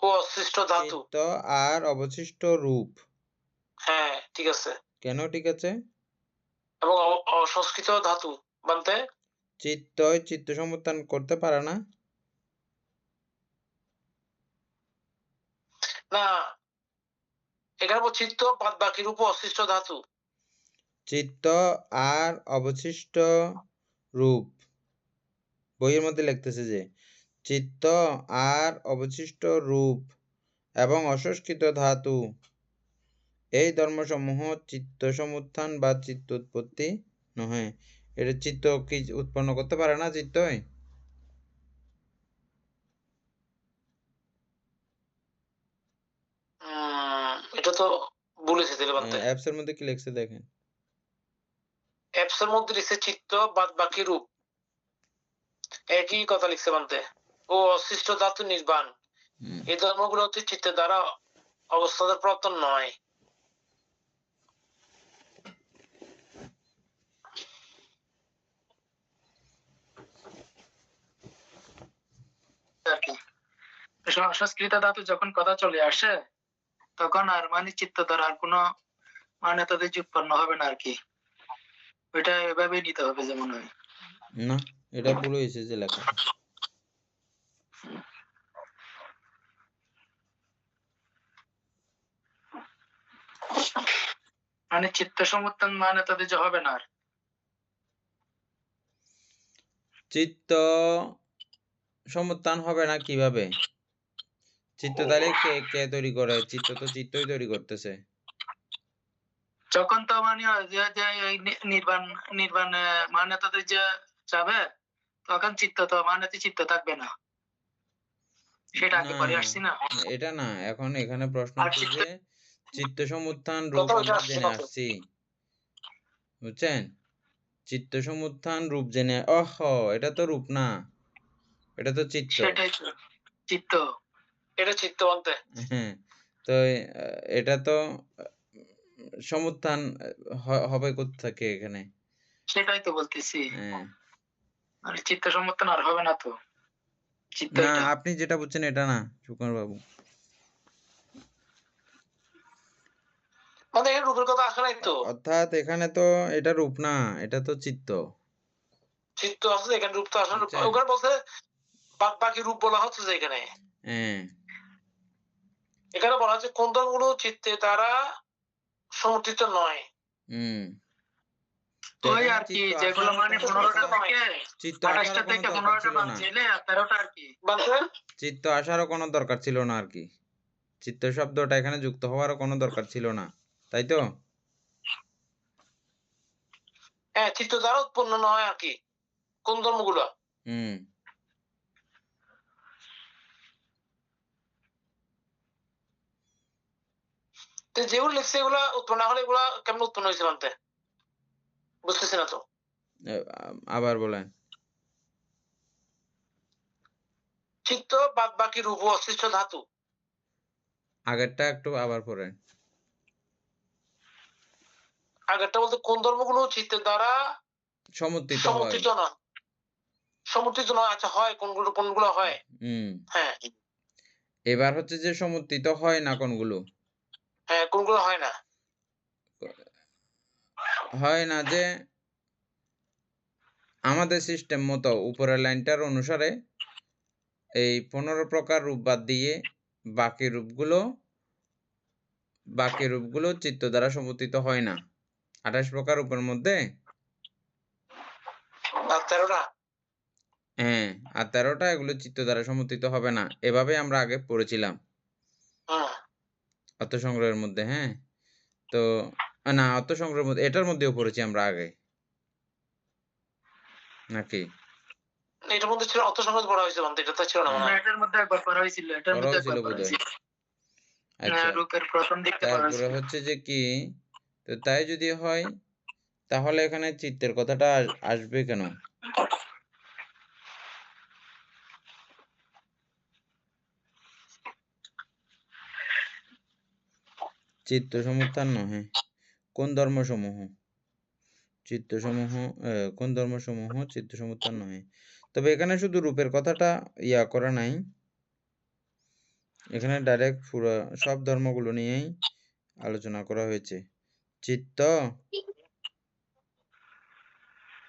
ও অশিষ্ট ধাতু। চিত্ত আর অবশিষ্ট রূপ। হ্যাঁ, ঠিক আছে। কেন ঠিক আছে? এবং অসংস্কৃত ধাতু বানতে। চিত্ত চিত্ত সমুত্থান করতে পারে না। না, এখানে চিত্ত বাদ বাকি রূপ ও অশিষ্ট ধাতু। চিত্ত আর অবশিষ্ট রূপ, বইয়ের মধ্যে লিখতেছে যে চিত্ত আর অবশিষ্ট রূপ এবং অসংস্কৃত ধাতু এই ধর্মসমূহ চিত্ত সমুত্থান বা চিত্ত উৎপত্তি নহে। এটা চিত্ত কি উৎপন্ন করতে পারে না চিত্তই? এটা তো বলেছে দিলে বলতে অ্যাপস এর মধ্যে কি লিখছে দেখেন। অ্যাপস এর মধ্যে লিখছে চিত্ত বাদ বাকি রূপ, একই কথা লিখছে বলতে, ও অশিষ্ট ধাতু নির্বাণ, এই ধর্মগুলো হচ্ছে চিত্তের দ্বারা অবস্থাদের প্রবর্তন নয়। আর কি সংস্কৃত ধাতু যখন কথা চলে আসে তখন আর মানে চিত্ত দ্বারা আর কোনো মানে তাদের উৎপন্ন হবে না আর কি, ওইটা এভাবেই নিতে হবে যেমন হয়। না, এটা ভুল হয়েছে যে লেখা। মানে চিত্ত সমুত্থান মানে তাদের যে হবে না আর। চিত্ত সমুত্থান হবে না কিভাবে? চিত্ত তাহলে কে তৈরি করে? চিত্ত তো চিত্তই তৈরি করতেছে। যখন তো মানে যে যে এই নির্বাণ নির্বাণ মানে তাদের যে যাবে তখন চিত্ত তো মানে চিত্ত থাকবে না, সেটা আগে না, পরে আসছি না। এটা না, এখন এখানে প্রশ্ন আর হচ্ছে চিত্ত যে চিত্ত সমুত্থান রূপ কথা ওইটা আমরা আসছে জেনে কত আসছি, বুঝছেন? চিত্ত সমুত্থান রূপ জেনে, এটা তো রূপ না, এটা তো চিত্ত। সেটাই তো চিত্ত। এটা চিত্ত বলতে হ্যাঁ, তো এটা তো সমুত্থান হবে কোত্থেকে এখানে? সেটাই তো বলতেছি, হ্যাঁ। আর চিত্ত সমর্থন আর হবে না তো, চিত্ত না, এটা। আপনি যেটা বুঝছেন এটা না সুকুমার বাবু। মানে এর রূপের কথা আসে নাই তো, অর্থাৎ এখানে তো এটা রূপ না, এটা তো চিত্ত, চিত্ত আছে এখানে, রূপ তো আসে না। বুঝছেন? ওখানে বলছে বাদ বাকি রূপ বলা হচ্ছে যে এখানে, হ্যাঁ। এখানে বলা হচ্ছে কোন ধর্মগুলো চিত্তে দ্বারা সমর্থিত নয়। হুম। তো ওই এখানে আর কি চিত্ত যেগুলো আসারও মানে কোনো 15টা দরকার, থেকে চিত্ত 28টা আসারও কোনো থেকে দরকার 15টা ছিল বাদ না, দিলে আর 13টা আর কি। বলছে চিত্ত আসারও কোনো দরকার ছিল না আর কি, চিত্ত শব্দটা এখানে যুক্ত হওয়ারও কোনো দরকার ছিল না, তাই তো? হ্যাঁ, চিত্ত দ্বারা উৎপন্ন নয় আর কি কোন ধর্মগুলো। হুম। তো যেগুলো লিখছে এগুলা উৎপন্ন না হলে এগুলা কেমন উৎপন্ন হয়েছে বলতে বুঝতেছি না তো। আবার বলেন। চিত্ত বাদ বাকি রূপ ও অশিষ্ট ধাতু, আগেরটা একটু আবার পড়েন। আগেরটা বলতে কোন ধর্মগুলো চিত্তের দ্বারা সমর্থিত হয়। সমর্থিত না, সমর্থিত নয়। আচ্ছা, হয় কোনগুলো কোনগুলো হয়? হুম। হ্যাঁ এবার হচ্ছে যে সমর্থিত হয় না কোনগুলো? হ্যাঁ, কোনগুলো হয় না? হয় না যে আমাদের সিস্টেম মতো উপরের লাইনটার অনুসারে এই 15 প্রকার রূপ বাদ দিয়ে বাকি রূপগুলো চিত্ত দ্বারা সমর্থিত হয় না। 28 প্রকার রূপের মধ্যে আর 13টা হ্যাঁ, আর 13টা এগুলো চিত্ত দ্বারা সমর্থিত হবে না, এভাবে আমরা আগে পড়েছিলাম অর্থসংগ্রহের মধ্যে। হ্যাঁ, তো না, অর্থসংগ্রহের মধ্যে এটার মধ্যেও পড়েছি আমরা আগে, নাকি? এটার মধ্যে ছিল অর্থ সংগ্রহ পড়া হয়েছে বলতে, এটা তো ছিল না মনে হয়। এটার মধ্যে একবার পড়া হয়েছিল, এটার পড়া মধ্যে হয়েছিল একবার পড়া বোধহয়। হয়েছিল। আচ্ছা, রূপের প্রথম দিকটা পড়া তারপরে হয়েছিল। হচ্ছে যে কি, তো তাই যদি হয় তাহলে এখানে চিত্তের কথাটা আসবে কেন? চিত্ত সমুত্থান নহে কোন ধর্মসমূহ চিত্তসমূহ কোন ধর্মসমূহ চিত্ত সমুত্থান নহে। তবে এখানে শুধু রূপের কথাটা করা নাই, এখানে ডাইরেক্ট পুরো সব ধর্মগুলো নিয়েই আলোচনা করা হয়েছে। চিত্ত,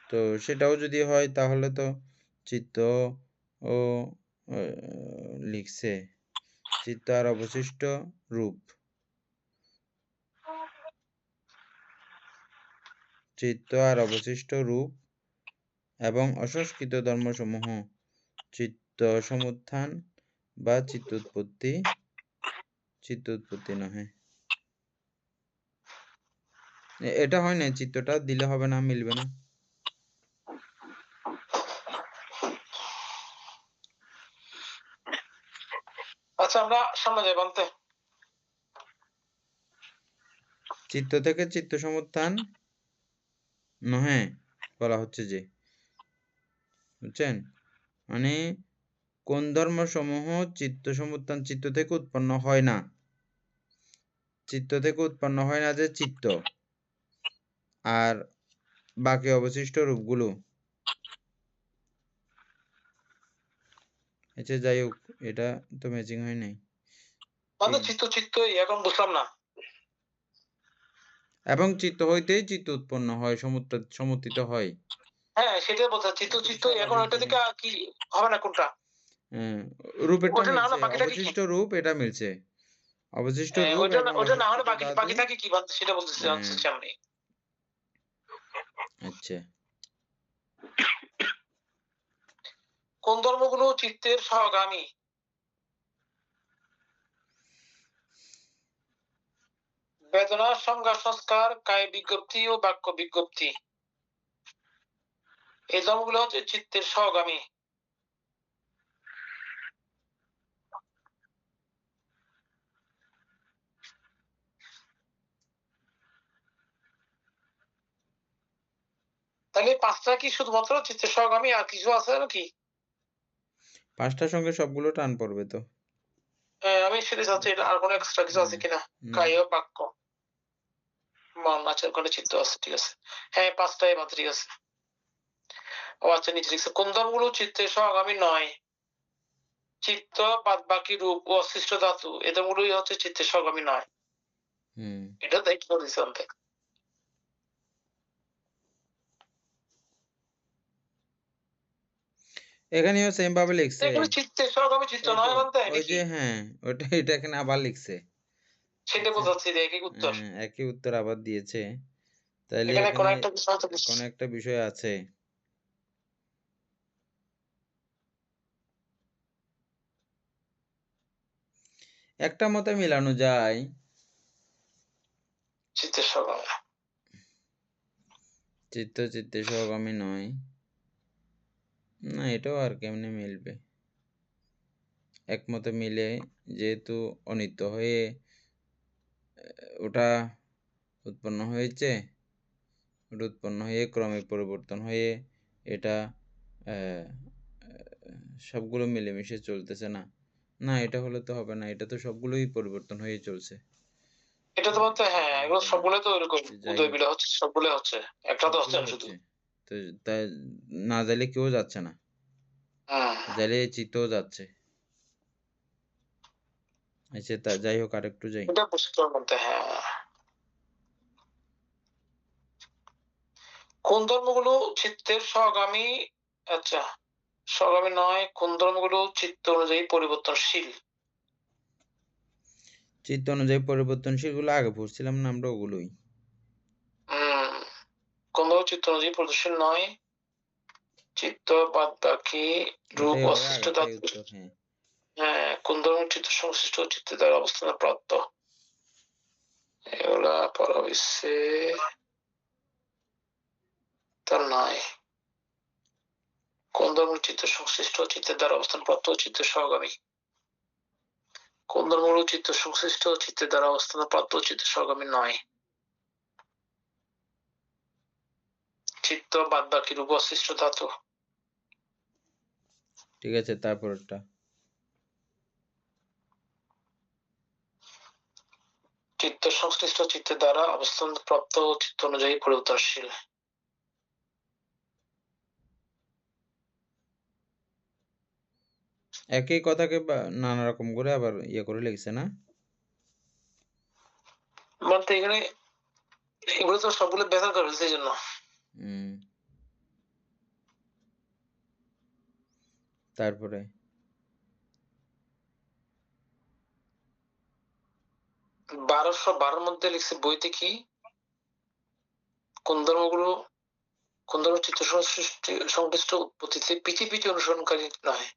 তো সেটাও যদি হয় তাহলে তো চিত্ত ও লিখছে চিত্ত আর অবশিষ্ট রূপ, চিত্ত আর অবশিষ্ট রূপ এবং অসংস্কৃত ধর্মসমূহ সমুত্থান বা চিত্ত উৎপত্তি নহে। এটা হয় না, চিত্তটা দিলে হবে না, মিলবে না। আচ্ছা আমরা সামনে যাই বলতে। চিত্ত থেকে চিত্ত সমুত্থান নহে বলা হচ্ছে যে, বুঝছেন? মানে কোন ধর্মসমূহ চিত্ত সমুত্থান চিত্ত থেকে উৎপন্ন হয় না, চিত্ত থেকে উৎপন্ন হয় না যে চিত্ত, আর বাকি অবশিষ্ট রূপগুলো, আচ্ছা যাই হোক, এটা তো ম্যাচিং হয় নাই। মানে চিত্ত এখন বুঝলাম না। এবং চিত্ত হইতেই চিত্ত উৎপন্ন হয়, সমুত্থিত হয়। হ্যাঁ সেটাই বলতে চিত্ত এখন ওইটা থেকে কি হবে না কোনটা? রূপেরটা ওটা না হলে মিলছে, বাকিটা কি? অবশিষ্ট রূপ এটা মিলছে, অবশিষ্ট রূপ ওইটা এবং ওইটা না হলে অবশিষ্ট ধাতু। বাকি থাকে কি বলতে সেটা বলতেছি আমি। আচ্ছা, কোন ধর্মগুলো চিত্তের সহগামী? বেদনা, সংজ্ঞা, সংস্কার, কায় বিজ্ঞপ্তি ও বাক্য বিজ্ঞপ্তি, এই ধর্মগুলো হচ্ছে চিত্তের সহগামী। তাহলে পাঁচটা কি শুধুমাত্র চিত্তের সহগামী, আর কিছু আছে নাকি? পাঁচটার সঙ্গে সবগুলো টান পড়বে তো। আমি সেটা চাচ্ছি, এটা আর কোনো এক্সট্রা কিছু আছে কিনা? কায় বাক্য মন আচার করে চিত্ত আছে, ঠিক আছে। হ্যাঁ পাঁচটাই মাত্র, ঠিক আছে। ও আচ্ছা, নিচে লিখছে কোন ধর্মগুলো চিত্তের সহগামী নয়? চিত্ত, বাদ বাকি রূপ ও অশিষ্ট ধাতু, এ ধর্মগুলোই হচ্ছে চিত্তের সহগামী নয়। এটা দায়িত্ব দিচ্ছে অন্তে। এখানেও সেম ভাবে লিখছে, এখানে চিত্তের সহগামী চিত্ত নয় বলতে ওই যে হ্যাঁ ওটা, এটা এখানে আবার লিখছে, সেটা বোঝাচ্ছি যে একই উত্তর। একই উত্তর আবার দিয়েছে, তাইলে এখানে কোন এখানে একটা বিষয় হয়তো কোন একটা বিষয় আছে। একটা মতে মিলানো যায়, চিত্তের সহগামী চিত্তের সহগামী নয়, না এটাও আর কেমনে মিলবে? একমতে মিলে, যেহেতু অনিত্য হয়ে ওটা উৎপন্ন হয়েছে, ওটা উৎপন্ন হয়ে ক্রমে পরিবর্তন হয়ে এটা সবগুলো মিলেমিশে চলতেছে না, না এটা হলে তো হবে না, এটা তো সবগুলোই পরিবর্তন হয়ে চলছে। এটা তো বলতে হ্যাঁ এগুলো সবগুলো তো এরকম যাই উদয় হোক, বিলে হচ্ছে, সবগুলো হচ্ছে, একটা তো হচ্ছে সবগুলো না শুধু। হচ্ছে, তো তাই না যাইলে কেউ যাচ্ছে না, যাইলে চিত্তও যাচ্ছে। আচ্ছা তা যাই হোক, আরেকটু যাই। এটা পুস্তকের মধ্যে হ্যাঁ। কোন ধর্মগুলো চিত্তের সহগামী? আচ্ছা, সহগামী নয়, কোন ধর্মগুলো চিত্ত অনুযায়ী পরিবর্তনশীল? চিত্ত অনুযায়ী পরিবর্তনশীল গুলো আগে পড়ছিলাম না আমরা, ওগুলোই। কোন ধর্ম চিত্ত অনুযায়ী পরিবর্তনশীল নয়? চিত্ত, বাদ বাকি রূপ, এটাই হবে অশিষ্ট আগেরটাই ধাতু। উত্তর, হ্যাঁ। হ্যাঁ, কোন ধর্ম চিত্ত সংশ্লিষ্ট চিত্তের দ্বারা অবস্থান প্রাপ্ত? এগুলা পড়া হচ্ছে, তা নয়। কোন ধর্ম চিত্ত সংশ্লিষ্ট চিত্তের দ্বারা অবস্থান প্রাপ্ত চিত্তের সহগামী? কোন ধর্মগুলো চিত্ত সংশ্লিষ্ট চিত্তের দ্বারা অবস্থান প্রাপ্ত চিত্তের সহগামী নয়? চিত্ত, বাদ বাকি রূপ, অশিষ্ট ধাতু। ঠিক আছে, তারপরটা চিত্ত সংশ্লিষ্ট চিত্তের দ্বারা অবস্থান প্রাপ্ত চিত্ত অনুযায়ী পরিবর্তনশীল। একই কথাকে নানা রকম করে আবার ইয়ে করে লিখছে না? বলতে এখানে এগুলো তো সবগুলো ব্যথা করে ফেলছে, এই জন্য। তারপরে 1212 মধ্যে লিখছে বইতে কি কোন ধর্মগুলো, কোন ধর্ম চিত্ত সংশ্লিষ্ট উৎপত্তিতে পিটি অনুসরণকারী নয়?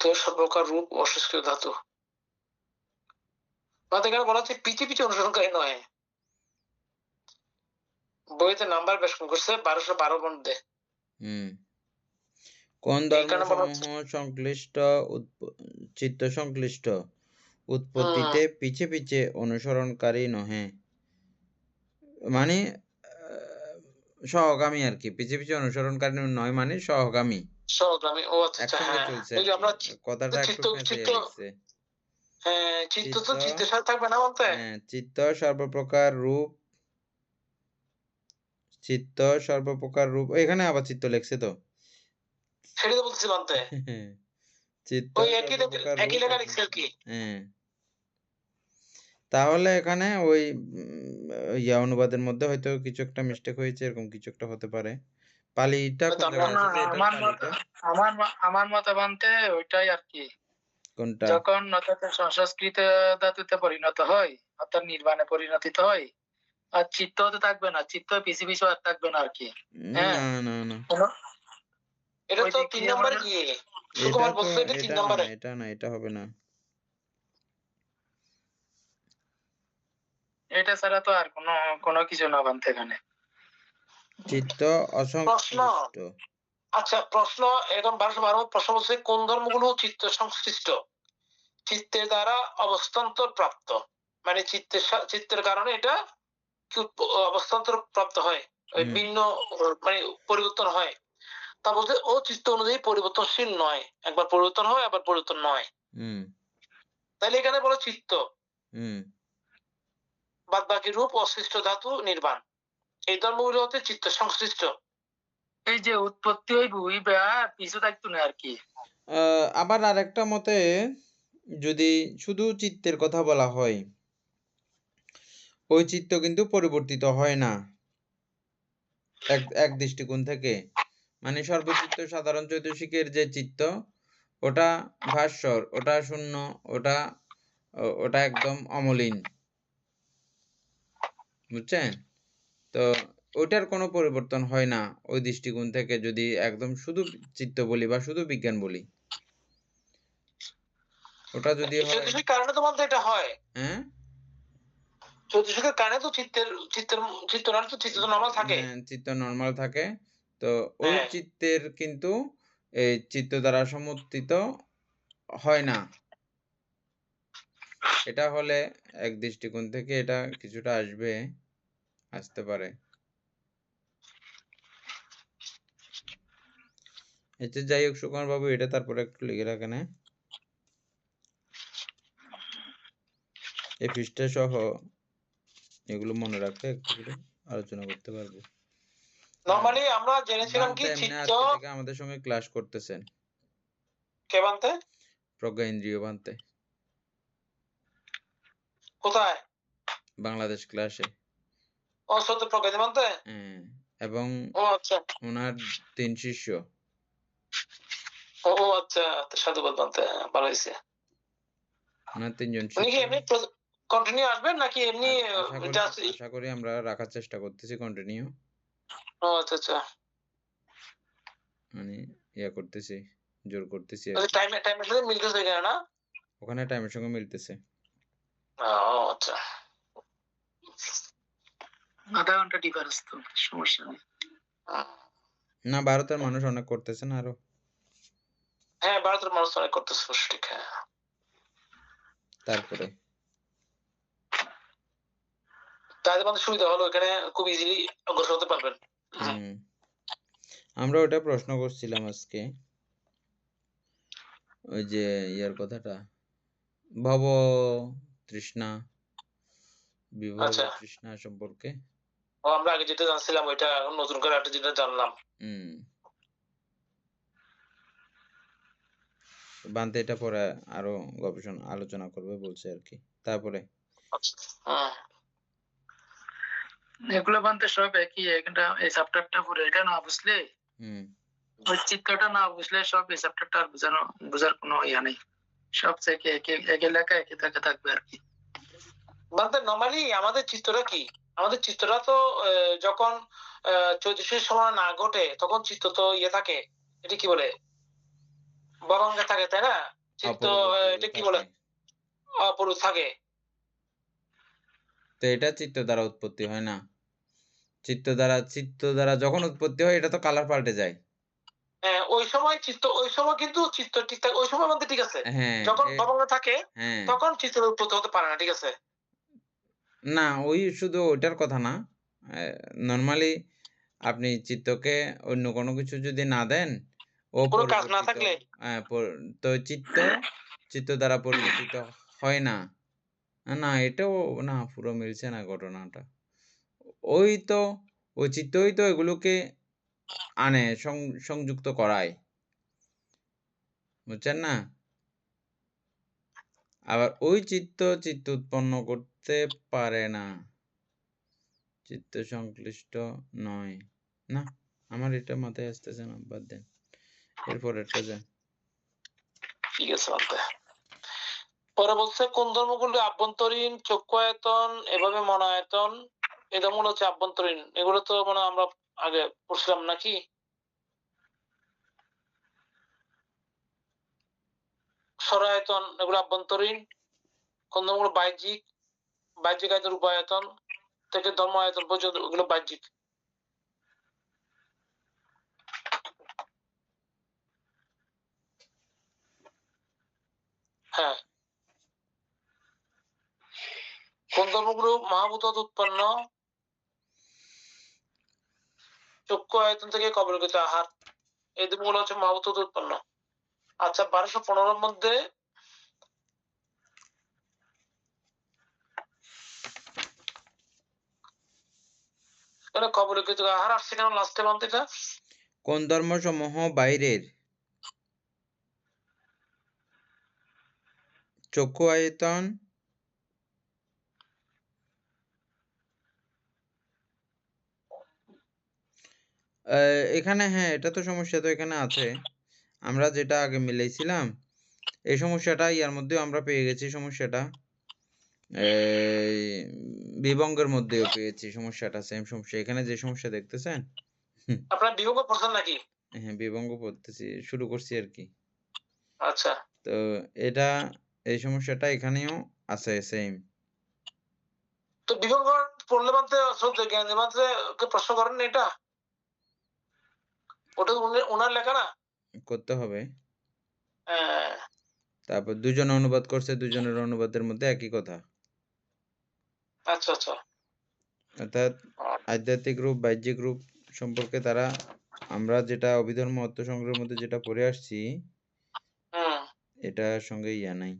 চিত্ত সর্বপ্রকার রূপ অসংস্কৃত ধাতু। এখানে বলা হচ্ছে পিছে পিছে অনুসরণকারী নয়। বইতে নাম্বার বেশ করছে 1212 বন্ধে। কোন এখানে বলা হচ্ছে ধর্মসমূহ সংশ্লিষ্ট চিত্ত সংশ্লিষ্ট উৎপত্তিতে পিছে পিছে অনুসরণকারী নহে, মানে সহগামী আর কি। পিছে পিছে অনুসরণকারী নয় মানে সহগামী, সহগামী। ও আচ্ছা আচ্ছা, একসঙ্গে হ্যাঁ চলছে ওই আর যে কি। আমরা কথাটা একটু চিত্ত ফেঁসে চিত্ত লিখছে। হ্যাঁ চিত্ত তো চিত্ত, চিত্তের সাথে থাকবে না বলতে। চিত্ত সর্বপ্রকার রূপ, চিত্ত সর্বপ্রকার রূপ, এখানে আবার চিত্ত লিখছে তো। সেটা তো বলতেছি বলতে। চিত্ত ওই একই সর্বপ্রকার একই রূপ লেখা লিখছে আর কি। হ্যাঁ, তাহলে এখানে ওই অনুবাদের মধ্যে হয়তো কিছু একটা মিস্টেক হয়েছে, এরকম কিছু একটা হতে পারে। পালিটা কোন জায়গায় আছে যে এটার পালিটা? আমার মতে বানতে ওইটাই আর কি, কোনটা? যখন অর্থাৎ সংস্কৃত ধাতুতে পরিণত হয় অর্থাৎ নির্বাণে পরিণত হয়, আর চিত্ত তো থাকবে না, চিত্ত পিছু পিছু আর থাকবে না আর কি। হ্যাঁ, না না না, এটা ওই তো দিক 3 দিয়ে নম্বরে আমাদের গিয়ে এটা সুকুমার তো বলছে এটা 3 এটা না, নম্বরে। এটা না, এটা হবে না। এটা ছাড়া তো আর কোনো কিছু না বানতে এখানে। চিত্ত প্রশ্ন, অসংশ্লিষ্ট। আচ্ছা প্রশ্ন এখন 1212 প্রশ্ন বলছে কোন ধর্মগুলো চিত্ত সংশ্লিষ্ট, চিত্তের দ্বারা অবস্থান্তর প্রাপ্ত, মানে চিত্তের কারণে এটা কি অবস্থান্তর প্রাপ্ত হয়, ওই ভিন্ন মানে পরিবর্তন হয়। তা বলতে ও চিত্ত অনুযায়ী পরিবর্তনশীল নয়, একবার পরিবর্তন হয় আবার পরিবর্তন নয়। তাহলে এখানে বলো চিত্ত, বাদ বাকি রূপ অসৃষ্ট ধাতু নির্বাণ, এই ধর্মগুলো হচ্ছে চিত্ত সংশ্লিষ্ট। এই যে উৎপত্তি হইব হইবা পিছু থাকতো না আর কি। আবার আরেকটা মতে যদি শুধু চিত্তের কথা বলা হয়, ওই চিত্ত কিন্তু পরিবর্তিত হয় না এক দৃষ্টিকোণ থেকে। মানে সর্বচিত্ত সাধারণ চৈতসিকের যে চিত্ত, ওটা ভাস্বর, ওটা শূন্য, ওটা একদম অমলিন, বুঝছেন? তো ওটার কোনো পরিবর্তন হয় না ওই দৃষ্টিকোণ থেকে, যদি একদম শুধু চিত্ত বলি বা শুধু বিজ্ঞান বলি। ওটা যদি হয়, জ্যোতিষের কারণে তো বলতে এটা হয়। হ্যাঁ, জ্যোতিষের কারণে তো চিত্ত নরমাল থাকে। হ্যাঁ, চিত্ত নরমাল থাকে। তো ওই চিত্তের কিন্তু এই চিত্ত দ্বারা সমর্থিত হয় না। এটা হলে এক দৃষ্টিকোণ থেকে এটা কিছুটা আসতে পারে। আচ্ছা যাই হোক সুকুমার বাবু, এটা তারপরে একটু লিখে রাখেন। এই পৃষ্ঠা সহ এগুলো মনে রাখলে একটু করে আলোচনা করতে পারবো। নরমালি আমরা জেনেছিলাম কি চিত্ত আজকে থেকে আমাদের সঙ্গে ক্লাস করতেছেন। কে বানতে? প্রজ্ঞা ইন্দ্রিয় বানতে। কোথায়? বাংলাদেশ ক্লাসে। ও সত্য প্রজ্ঞা বানতে। হ্যাঁ, এবং ও আচ্ছা, ওনার 3 শিষ্য। ও আচ্ছা, সাধুবাদ বানতে, ভালো হয়েছে। ওনার 3 জন উনি কি শিষ্য। এমনি কন্টিনিউ আসবেন নাকি এমনি আশা করি আমরা রাখার চেষ্টা করতেছি কন্টিনিউ। ও আচ্ছা আচ্ছা, মানে করতেছি, জোর করতেছি। টাইমের সাথে মিলতেছে কিনা না? ওখানে টাইমের সঙ্গে মিলতেছে। ও আচ্ছা, আধা ঘন্টা ডিফারেন্স তো, সমস্যা নেই। না, ভারতের মানুষ অনেক করতেছে না আরো। হ্যাঁ ভারতের মানুষ অনেক করতেছে, ঠিক। হ্যাঁ, তারপরে তাদের মধ্যে সুবিধা হলো এখানে খুব ইজিলি অগ্রসর হতে পারবেন। আমরা ওটা প্রশ্ন করছিলাম আজকে, ওই যে কথাটা, ভব তৃষ্ণা, বিভব তৃষ্ণা সম্পর্কে। আমরা আগে যেটা জানছিলাম ওইটা নতুন করে একটা যেটা জানলাম। বানতে এটা পরে আরো গবেষণা আলোচনা করবে বলছে আর কি। তারপরে এগুলো বানতে সব একই, এখানটা এই চ্যাপ্টারটা পুরো এটা না বুঝলে, ওই চিত্রটা না বুঝলে সব এই চ্যাপ্টারটা আর বোঝার কোনো ইয়া নেই। সব থেকে একই লেখা একই থাকবে আর কি। বানতে নরমালি আমাদের চিত্রটা কি, আমাদের চিত্রটা তো যখন চৈতসিক সময় না ঘটে তখন চিত্র তো থাকে, এটা কি বলে ভবাঙ্গে থাকে, তাই না? চিত্ত অপরিবর্তিত এটা কি বলে? থাকে। অপরূপ থাকে। তো এটা চিত্ত দ্বারা উৎপত্তি হয় না। চিত্ত দ্বারা যখন উৎপত্তি হয় এটা তো কালার পাল্টে যায়। হ্যাঁ, ওই সময় কিন্তু চিত্ত ঠিক থাকে, ওই সময় মধ্যে ঠিক আছে। হ্যাঁ, যখন ভবাঙ্গ থাকে হ্যাঁ। তখন চিত্তের উৎপত্তি হতে পারে না, ঠিক আছে? না, ওই শুধু ওইটার কথা না। নরমালি আপনি চিত্তকে অন্য কোনো কিছু যদি না দেন, ও কোনো কাজ না পরিবর্তিত থাকলে তো চিত্ত দ্বারা পরিবর্তিত হয় না। না, এটাও না, পুরো মিলছে না ঘটনাটা। ওই চিত্তই তো এগুলোকে আনে, সংযুক্ত করায়। বুঝছেন না? আবার ওই চিত্ত উৎপন্ন করতে পারে না। চিত্ত সংশ্লিষ্ট নয়। না, আমার এটা মাথায় আসতেছে না, বাদ দেন। এরপরেরটা যান। ঠিক আছে, বাদ দে। পরে বলছে কোন ধর্মগুলো আভ্যন্তরীণ, চক্ষু আয়তন, এভাবে মন আয়তন, এই ধর্মগুলো হচ্ছে আভ্যন্তরীণ। এগুলো তো মানে আমরা আগে পড়ছিলাম নাকি? সরায়তন এগুলো আভ্যন্তরীণ। কোন ধর্মগুলো বাহ্যিক, বাহ্যিক আয়তন, রূপায়তন থেকে ধর্ম আয়তন পর্যন্ত ওগুলো বাহ্যিক। হ্যাঁ, কোন ধর্মগুলো মহাভূত উৎপন্ন, চক্ষু আয়তন থেকে কবলিত আহার, এই ধর্মগুলো হচ্ছে মহাভূত উৎপন্ন। আচ্ছা, 1215 মধ্যে কবলিত আহার আসছে কেন লাস্টে বলতে? এটা কোন ধর্মসমূহ বাইরের চক্ষু আয়তন এখানে, হ্যাঁ, এটা তো সমস্যা তো এখানে আছে। আমরা যেটা আগে মিলাইছিলাম এই সমস্যাটা ইয়ার মধ্যেও আমরা পেয়ে গেছি সমস্যাটা। এই বিবঙ্গের মধ্যেও পেয়েছি সমস্যাটা, সেম সমস্যা। এখানে যে সমস্যা দেখতেছেন, আপনার বিভঙ্গ পড়ছেন নাকি? হ্যাঁ, বিবঙ্গ পড়তেছি, শুরু করছি আর কি। আচ্ছা, তো এটা এই সমস্যাটা এখানেও আছে সেম। তো বিভঙ্গ পড়লে মাত্র জ্ঞান মাত্র প্রশ্ন করেন না এটা? ওটা ওনার লেখা না? করতে হবে। হ্যাঁ, তারপর দুজনে অনুবাদ করছে, দুজনের অনুবাদের মধ্যে একই কথা। আচ্ছা আচ্ছা। অর্থাৎ আধ্যাত্মিক রূপ, বাহ্যিক রূপ সম্পর্কে তারা, আমরা যেটা অভিধর্ম অর্থ সংগ্রহের মধ্যে যেটা পড়ে আসছি, হুম, এটার সঙ্গে ইয়া নাই।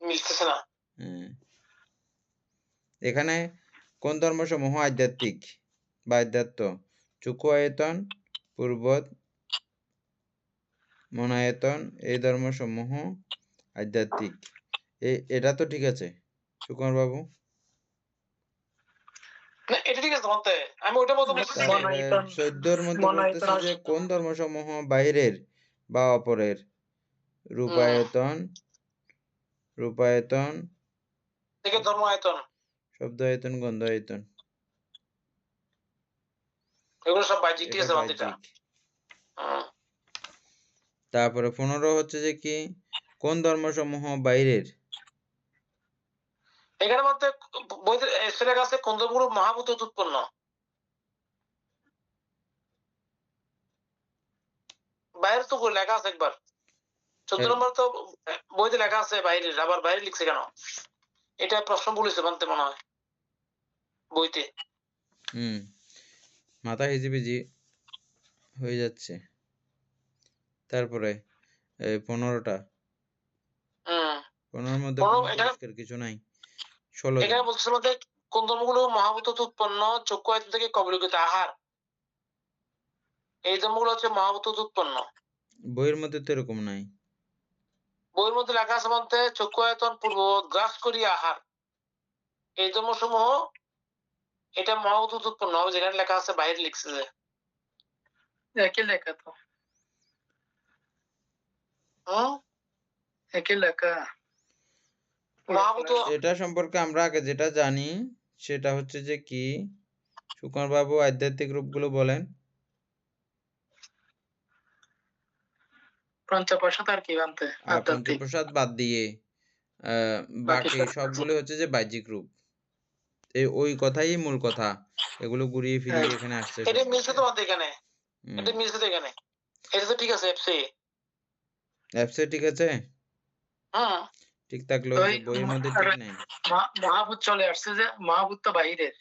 মিলতেছে না। হ্যাঁ। এখানে কোন ধর্মসমূহ আধ্যাত্মিক বা আধ্যাত্ম, চক্ষু আয়তন, পূর্বত, মনায়তন, এই ধর্মসমূহ আধ্যাত্মিক। এটা তো ঠিক আছে সুকুমার বাবু। না, এটা ঠিক আছে বলতে, আমি ওটা বলতে বলতেছি যে তারপরে 14 মধ্যে বলতেছে যে কোন ধর্মসমূহ বাইরের বা অপরের রূপায়তন, থেকে ধর্ম আয়তন, শব্দ আয়তন, গন্ধ আয়তন, এগুলো সব বাহ্যিক, ঠিক এটা আছে বলতে। বাহ্যিক। তারপরে 15 হচ্ছে যে কি, কোন ধর্মসমূহ বাইরের, এখানে মধ্যে বইতে এসে লেখা আছে কোন ধর্মগুলো মহাভূত উৎপন্ন। বাইরে তো লেখা আছে একবার 14 নম্বর তো বইতে লেখা আছে বাইরের, আবার বাইরে লিখছে কেন? এটা প্রশ্ন বলেছে মানতে মনে হয় বইতে। মাথা হিজিবিজি হয়ে যাচ্ছে। তারপরে 15টা, 15 মধ্যে কোনো পরিষ্কার কিছু নাই। 16 এখানে বলছে মধ্যে কোন ধর্মগুলো মহাভূত উৎপন্ন, চক্ষু আয়তন থেকে কবলিত আহার, এই ধর্মগুলো হচ্ছে মহাভূত উৎপন্ন। বইয়ের মধ্যে তো এরকম নাই। বইয়ের মধ্যে লেখা আছে মধ্যে চক্ষু আয়তন পূর্ব গ্রাস করিয়া আহার, এই ধর্মসমূহ এটা মহাভূত উৎপন্ন হবে, যেখানে লেখা আছে বাইরে লিখছে যে একই লেখা তো, হম একই লেখা। মহাভূত। এটা সম্পর্কে আমরা আগে যেটা জানি সেটা হচ্ছে যে কি, সুকুমার বাবু আধ্যাত্মিক রূপগুলো বলেন। পঞ্চপ্রসাদ আর কি বানতে আর আধ্যাত্মিক পঞ্চপ্রসাদ বাদ দিয়ে বাকি বাকি সব সবগুলো হচ্ছে যে বাহ্যিক রূপ। ওই কথাই মূল কথা, এগুলো ঘুরিয়ে ফিরিয়ে এখানে আসছে এটা সব মিলছে কিছু। তো আমাদের এখানে, এটা মিলছে তো এখানে, এটা তো ঠিক আছে এফসি। অ্যাপসে ঠিক আছে, হুম ঠিক থাকলেও ওই তো বইয়ের মধ্যে ঠিক নাই। মহাভূত চলে আসছে যে মহাভূত তো বাহিরের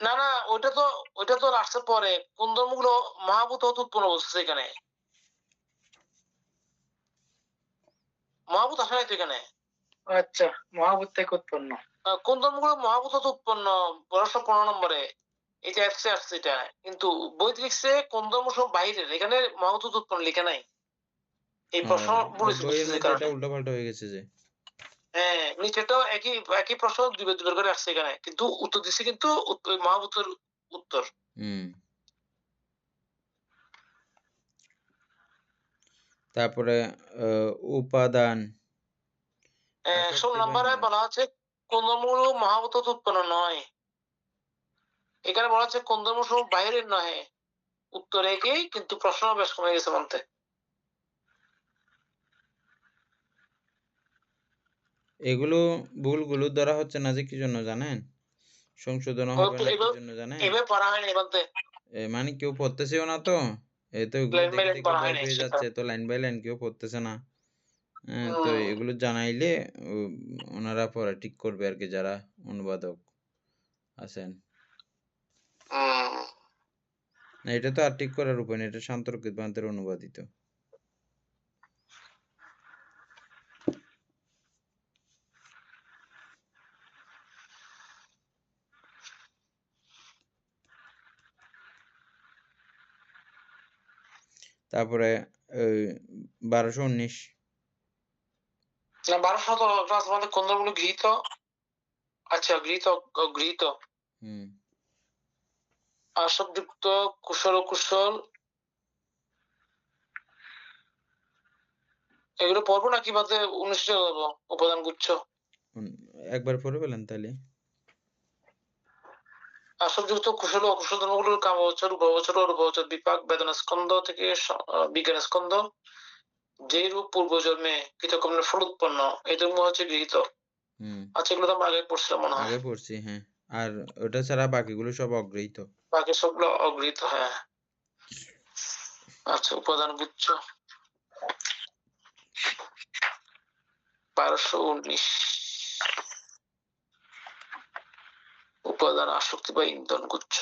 না না, ওইটা তো আসছে পরে। কোন ধর্মগুলো মহাভূত হতে উৎপন্ন বলছে এখানে, মহাভূত আসে নাই তো এখানে। আচ্ছা মহাভূত থেকে উৎপন্ন কোন ধর্মগুলো মহাভূত হতে উৎপন্ন 15 নম্বরে, এটা এফসি আসছে এটা, কিন্তু বইতে লিখছে কোন ধর্ম সব বাইরের, এখানে মহাভূত হতে উৎপন্ন লেখা নাই। এই প্রশ্ন বলেছে বইয়ের যে মধ্যে কারণে। এটা উল্টাপাল্টা হয়ে গেছে যে। হ্যাঁ নিচেটাও একই একই প্রশ্ন দুবার দুবার করে আসছে এখানে, কিন্তু উত্তর দিচ্ছে কিন্তু মহাভূতের উত্তর। তারপরে উপাদান 16 নম্বরে বলা হচ্ছে কোন ধর্মগুলো মহাভূত হতে উৎপন্ন নয়, এখানে বলা হচ্ছে কোন ধর্ম সব বাইরের নহে, উত্তর একই কিন্তু প্রশ্ন বেশ কমে গেছে বলতে। এগুলো ভুলগুলো ধরা হচ্ছে না যে কি জন্য জানেন, সংশোধন হবে না কি জন্য জানেন, এভাবে পড়া হয়নি বলতে, মানে কেউ পড়তেছেও না তো, এই তো এগুলো লাইন বাই দেখে লাইন দেখে পড়া ভয় হয়নি পেয়ে সেটা। যাচ্ছে, তো লাইন বাই লাইন কেউ পড়তেছে না। তো এগুলো জানাইলে ওনারা পরে ঠিক করবে আর কি, যারা অনুবাদক আছেন। না এটা তো আর ঠিক করার উপায় নেই, এটা শান্তর কৃতবান্তের অনুবাদিত। তারপরে 1219 না 1200 ক্লাস আমাদের কোন ধর্মগুলো গৃহীত, আচ্ছা গৃহীত গৃহীত আসক্তযুক্ত কুশল কুশল, এগুলো পড়বো নাকি বাদে 19 বলবো উপাদান গুচ্ছ? একবার পড়ে বলেন তাহলে। আসক্তযুক্ত কুশল ও অকুশল ধর্মগুলোর কামবচর উপবচর ও রূপবচর বিপাক বেদনা স্কন্ধ থেকে বিজ্ঞান স্কন্ধ, যে রূপ পূর্বজন্মে কৃতকর্মের ফল উৎপন্ন, এই ধর্ম হচ্ছে গৃহীত। আচ্ছা এগুলো তো আমরা আগে পড়ছিলাম মনে হয়। আগে পড়ছি হ্যাঁ, আর ওটা ছাড়া বাকিগুলো সব অগৃহীত। বাকি সবগুলো অগৃহীত। হ্যাঁ আচ্ছা উপাদান গুচ্ছ 1219 উপাদান আসক্তি বা ইন্ধন গুচ্ছ।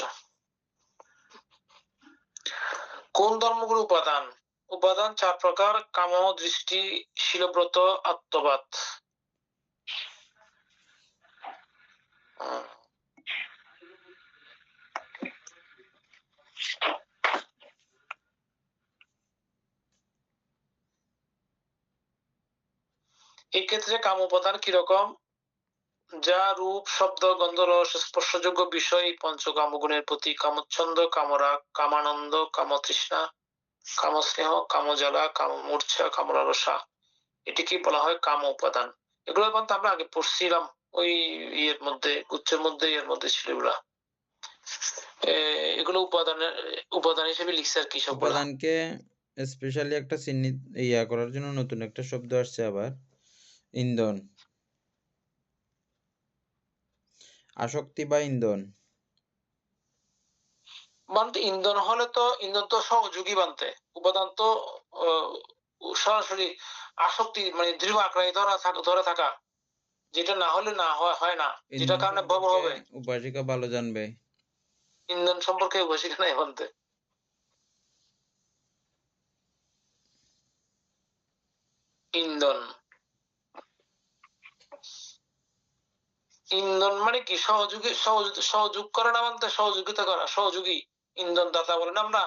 কোন ধর্মগুলো উপাদান? উপাদান 4 প্রকার: কাম, দৃষ্টি, শীলব্রত, আত্মবাদ। এই ক্ষেত্রে কাম উপাদান কিরকম? যা রূপ, শব্দ, গন্ধ, রস, স্পর্শযোগ্য বিষয়, পঞ্চকাম গুণের প্রতি কামচ্ছন্দ, কামরাগ, কামানন্দ, কামতৃষ্ণা, কামস্নেহ, কামজ্বালা, কামমূর্ছা, কামলালসা, এটিকে বলা হয় কাম উপাদান। এগুলো কিন্তু আমরা আগে পড়ছিলাম ওই ইয়ের মধ্যে, গুচ্ছের মধ্যে, এর মধ্যে ছিল এগুলা। এগুলো উপাদান হিসেবে লিখছে আর কি সব। উপাদানকে স্পেশালি একটা চিহ্নিত করার জন্য নতুন একটা শব্দ আসছে আবার, ইন্ধন, আসক্তি বা ইন্ধন। বানতে ইন্ধন হলে তো, ইন্ধন তো সহযোগী বানতে, উপাদান তো সরাসরি আসক্তি মানে দৃঢ় আঁকড়াই ধরে থাকা, যেটা না হলে না হয় না, যেটা কারণে ভব হবে। উপাসিকা ভালো জানবে ইন্ধন সম্পর্কে উপাসিকা নাই বানতে। ইন্ধন ইন্ধন মানে কি? সহযোগী, সহযোগ করে না বানতে, সহযোগিতা করা, সহযোগী ইন্ধন দাতা বলে না আমরা।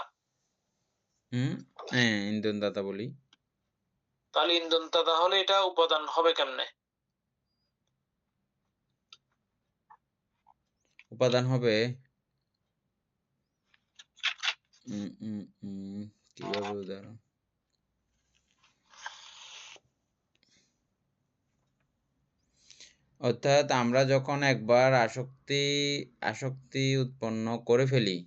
হ্যাঁ ইন্ধন দাতা বলি। তাহলে ইন্ধন দাতা হলে এটা উপাদান হবে কেমনে? উপাদান হবে কিভাবে উদাহরণ, অর্থাৎ আমরা যখন একবার আসক্তি উৎপন্ন করে ফেলি,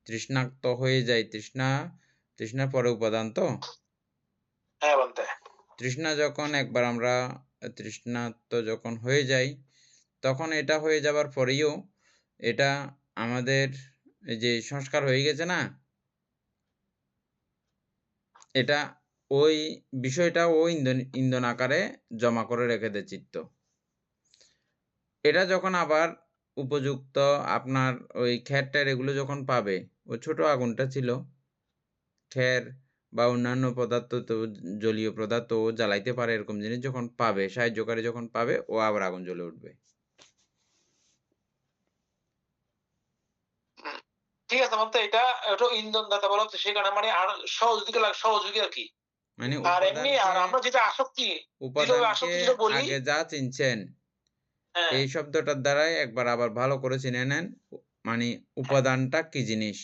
তৃষ্ণাক্ত হয়ে যায়, তৃষ্ণার পরে উপাদান তো, হ্যাঁ বলতে তৃষ্ণা যখন একবার আমরা তৃষ্ণার্ত যখন হয়ে যাই, তখন এটা হয়ে যাবার পরেও এটা আমাদের এই যে সংস্কার হয়ে গেছে না, এটা ওই বিষয়টা ওই ইন্ধন আকারে জমা করে রেখে দেয় চিত্ত। এটা যখন আবার উপযুক্ত আপনার ওই খ্যার এগুলো যখন পাবে, ওই ছোট আগুনটা ছিল, খ্যার বা অন্যান্য পদার্থ তো জলীয় পদার্থ ও জ্বালাইতে পারে, এরকম জিনিস যখন পাবে, সাহায্যকারী যখন পাবে, ও আবার আগুন জ্বলে উঠবে। ঠিক আছে বলতে এটা এটা ইন্ধন দাতা বলা হচ্ছে, সেখানে মানে আর সহযোগী আর কি। মানে আর এমনি আর আমরা যেটা আসক্তি উপাদানকে যেটা বলি, আগে যা চিনছেন হ্যাঁ এই শব্দটার দ্বারাই একবার আবার ভালো করে চিনে নেন, মানে উপাদানটা কি জিনিস।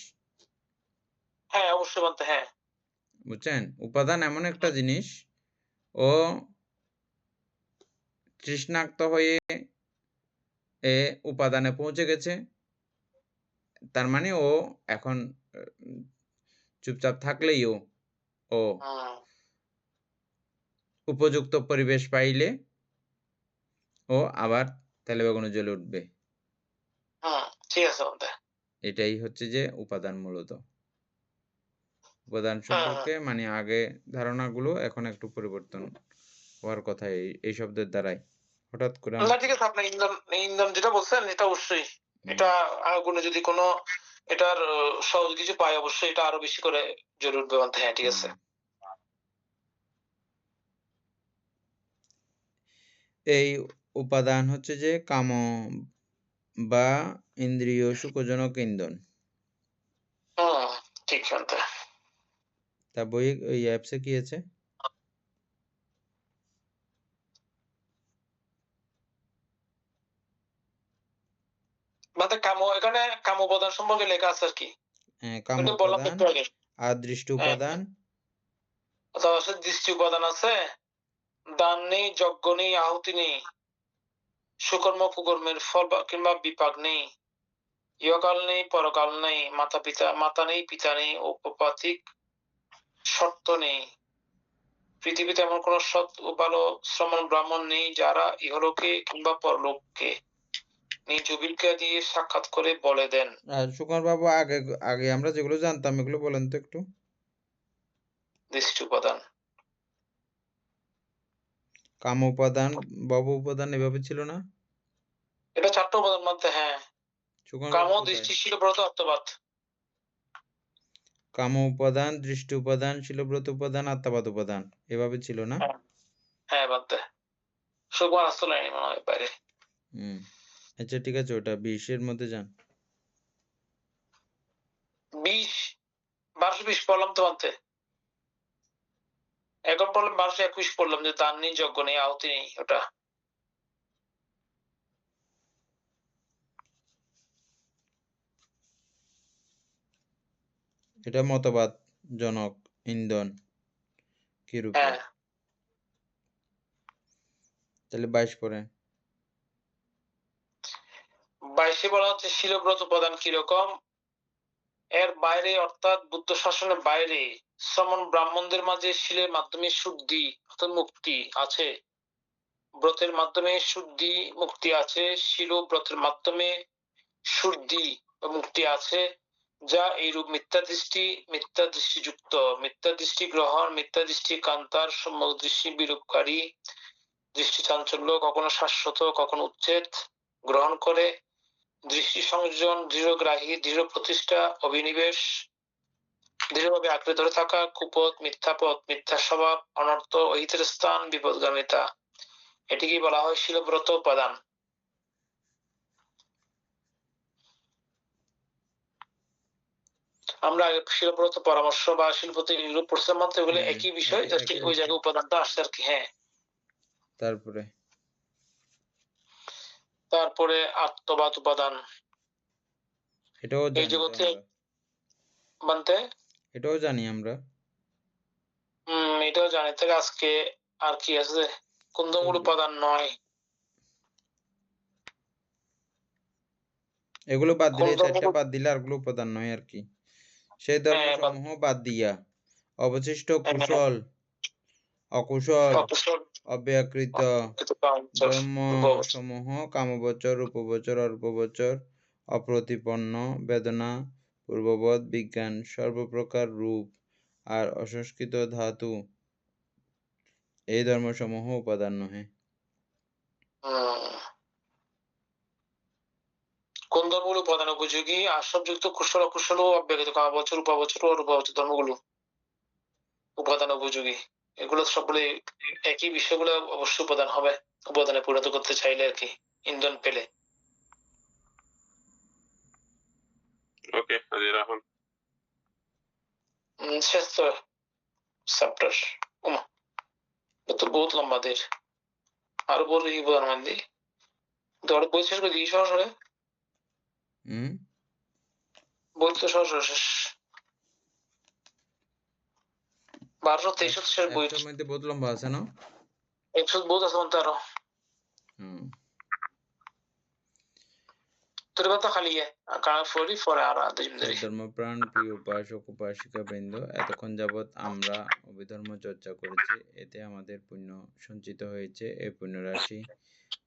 হ্যাঁ অবশ্যই বলতে, হ্যাঁ বুঝছেন? উপাদান এমন একটা জিনিস, ও তৃষ্ণাক্ত হয়ে এ উপাদানে পৌঁছে গেছে, তার মানে ও এখন চুপচাপ থাকলেই ও হুম, উপযুক্ত পরিবেশ পাইলে ও আবার তেলে বেগুনে জ্বলে উঠবে। ঠিক আছে বলতে। এটাই হচ্ছে যে উপাদান। মূলত উপাদান সম্পর্কে মানে আগে ধারণাগুলো এখন একটু পরিবর্তন হওয়ার কথা এই শব্দের দ্বারাই। হঠাৎ করে না ঠিক আছে, আপনি ইন্ধন যেটা বলছেন এটা অবশ্যই, এটা আগুনে যদি কোনো এটার সহজ কিছু পাই, অবশ্যই এটা আরো বেশি করে জ্বলে উঠবে বলতে, হ্যাঁ ঠিক আছে। এই উপাদান হচ্ছে যে কাম বা ইন্দ্রিয় সুখজনক ইন্ধন। ঠিক শুনতে। তা বই ওই অ্যাপসে কি আছে? মানে এখানে কাম উপাদান সম্পর্কে লেখা আছে আর কি। কাম বললাম উপাদান একটু আগে, আর দৃষ্টি উপাদান। দৃষ্টি উপাদান আছে, দান নেই, যজ্ঞ নেই, আহুতি নেই, সুকর্ম কুকর্মের ফল কিংবা বিপাক নেই, ইহকাল নেই, পরকাল নেই, মাতা নেই, পিতা নেই, উপপাতিক শর্ত নেই, পৃথিবীতে এমন কোন সৎ ও ভালো শ্রমণ ব্রাহ্মণ নেই যারা ইহলোকে কিংবা পরলোককে নিজ অভিজ্ঞতা দিয়ে সাক্ষাৎ করে বলে দেন। আর সুকুমার বাবু, আগে আগে আমরা যেগুলো জানতাম এগুলো বলেন তো একটু। দৃষ্টি উপাদান, কাম উপাদান, ভব উপাদান এভাবে ছিল না? এটা 4টা উপাদান মধ্যে, হ্যাঁ। সুকুমার কাম, বাবু কোথায়? দৃষ্টি, শিলব্রত, অর্থবাদ। কাম উপাদান, দৃষ্টি উপাদান, শিলব্রত উপাদান, আত্মাবাদ উপাদান, এভাবে ছিল না? হ্যাঁ বলতে সুকুমার আসতে লাইনি মনে হয় বাইরে। আচ্ছা ঠিক আছে, ওটা 20 এর মধ্যে যান। 1220 পড়লাম তো বলতে, এখন পড়লাম 1221 পড়লাম, যে দান নেই, যজ্ঞ নেই, আহুতি নেই, ওটা। এটা মতবাদ জনক ইন্ধন কি রূপে? হ্যাঁ তাহলে 22 পরে 22 বলা হচ্ছে শিলব্রত উপাদান কিরকম, এর বাইরে অর্থাৎ বুদ্ধ শাসনের বাইরে শ্রমণ ব্রাহ্মণদের মাঝে শিলের মাধ্যমে শুদ্ধি অর্থাৎ মুক্তি আছে, ব্রতের মাধ্যমে শুদ্ধি মুক্তি আছে, শিল ব্রতের মাধ্যমে শুদ্ধি ও মুক্তি আছে, যা এইরূপ মিথ্যা দৃষ্টিযুক্ত, মিথ্যা দৃষ্টি গ্রহণ, মিথ্যা দৃষ্টি কান্তার, সম্যক দৃষ্টি বিরূপকারী, দৃষ্টি চাঞ্চল্য, কখনো শাশ্বত কখনো উচ্ছেদ গ্রহণ করে, দৃষ্টি সংযোজন, দৃঢ়গ্রাহী, দৃঢ় প্রতিষ্ঠা, অভিনিবেশ, দৃঢ়ভাবে আঁকড়ে ধরে থাকা, কুপথ, মিথ্যাপথ, মিথ্যা স্বভাব, অনর্থ, অহিতের স্থান, বিপদগামিতা, এটিকেই বলা হয় শিলব্রত উপাদান। আমরা আগে শিলব্রত পরামর্শ বা শিলব্রত ইউরোপ পড়ছিলাম, এগুলো একই বিষয়, জাস্ট ওই জায়গায় উপাদানটা আসছে আর কি। হ্যাঁ তারপরে আত্মবাদ উপাদান, এটাও এই জগতে মানতে, এটাও জানি আমরা। এটাও জানি। থেকে আজকে আর কি আছে, কুন্দমূল উপাদান নয়, এগুলো বাদ দিলে, চারটা বাদ দিলে আরগুলো উপাদান নয় আর কি। সেই ধর্ম সমূহ বাদ দিয়া অবশিষ্ট কুশল অকুশল অকুশল অব্যাকৃত কামবচর ধর্ম রূপবচর সমূহ কামবচর রূপবচর অল্পবচর অপ্রতিপন্ন বেদনা পূর্ববৎ বিজ্ঞান সর্বপ্রকার রূপ আর অসংস্কৃত ধাতু এই ধর্মসমূহ উপাদান নহে। কোন ধর্মগুলো উপাদান উপযোগী? আশ্রমযুক্ত কুশল অকুশল ও অব্যক্ত কামবচর রূপবচর ও অরূপবচর ধর্মগুলো উপাদান উপযোগী। এগুলো সবগুলো একই বিষয়গুলো অবশ্যই উপাদান হবে, উপাদানে পরিণত করতে চাইলে আর কি, ইন্ধন পেলে। ওকে, আজি রাখুন। শেষ তো চ্যাপ্টার। তো বহুত লম্বা দের, আরো বললে কি বোঝার মধ্যে দৌড় বই শেষ করে দিই সরাসরি। বই তো সরাসরি শেষ, 1223 শেষ বই। একটার মধ্যে বহুত লম্বা আছে না? 100 বহুত আছে মনে আরো। তোর কথা খালি কারণ ফরি ফরে আর ধর্মপ্রাণ প্রিয় উপাসক উপাসিকা বৃন্দ, এতক্ষণ যাবৎ আমরা অভিধর্ম চর্চা করেছি, এতে আমাদের পুণ্য সঞ্চিত হয়েছে। এই পুণ্য রাশি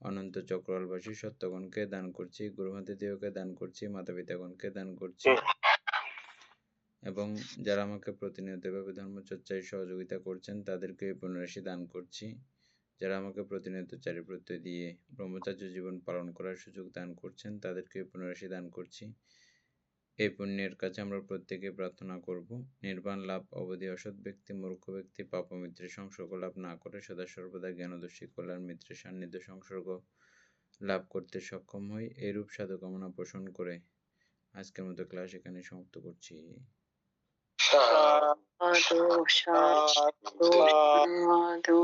অনন্ত চক্রবাসী সত্যগণকে দান করছি, গুরুমাতাদিগকে দান করছি, মাতা পিতাগণকে দান করছি, এবং যারা আমাকে প্রতিনিয়ত ভাবে ধর্ম চর্চায় সহযোগিতা করছেন তাদেরকে এই পুণ্যরাশি দান করছি। যারা আমাকে প্রতিনিয়ত চারিপ্রত্য দিয়ে ব্রহ্মচার্য জীবন পালন করার সুযোগ দান করছেন তাদেরকে এই পুণ্যরাশি দান করছি। এই পুণ্যের কাছে আমরা প্রত্যেকে প্রার্থনা করব নির্বাণ লাভ অবধি অসৎ ব্যক্তি মূর্খ ব্যক্তি পাপ মিত্রের সংসর্গ লাভ না করে সদা সর্বদা জ্ঞানদর্শী কল্যাণ মিত্রের সান্নিধ্য সংসর্গ লাভ করতে সক্ষম হই। এইরূপ সাধু কামনা পোষণ করে আজকের মতো ক্লাস এখানে সমাপ্ত করছি। সাধু সাধু সাধু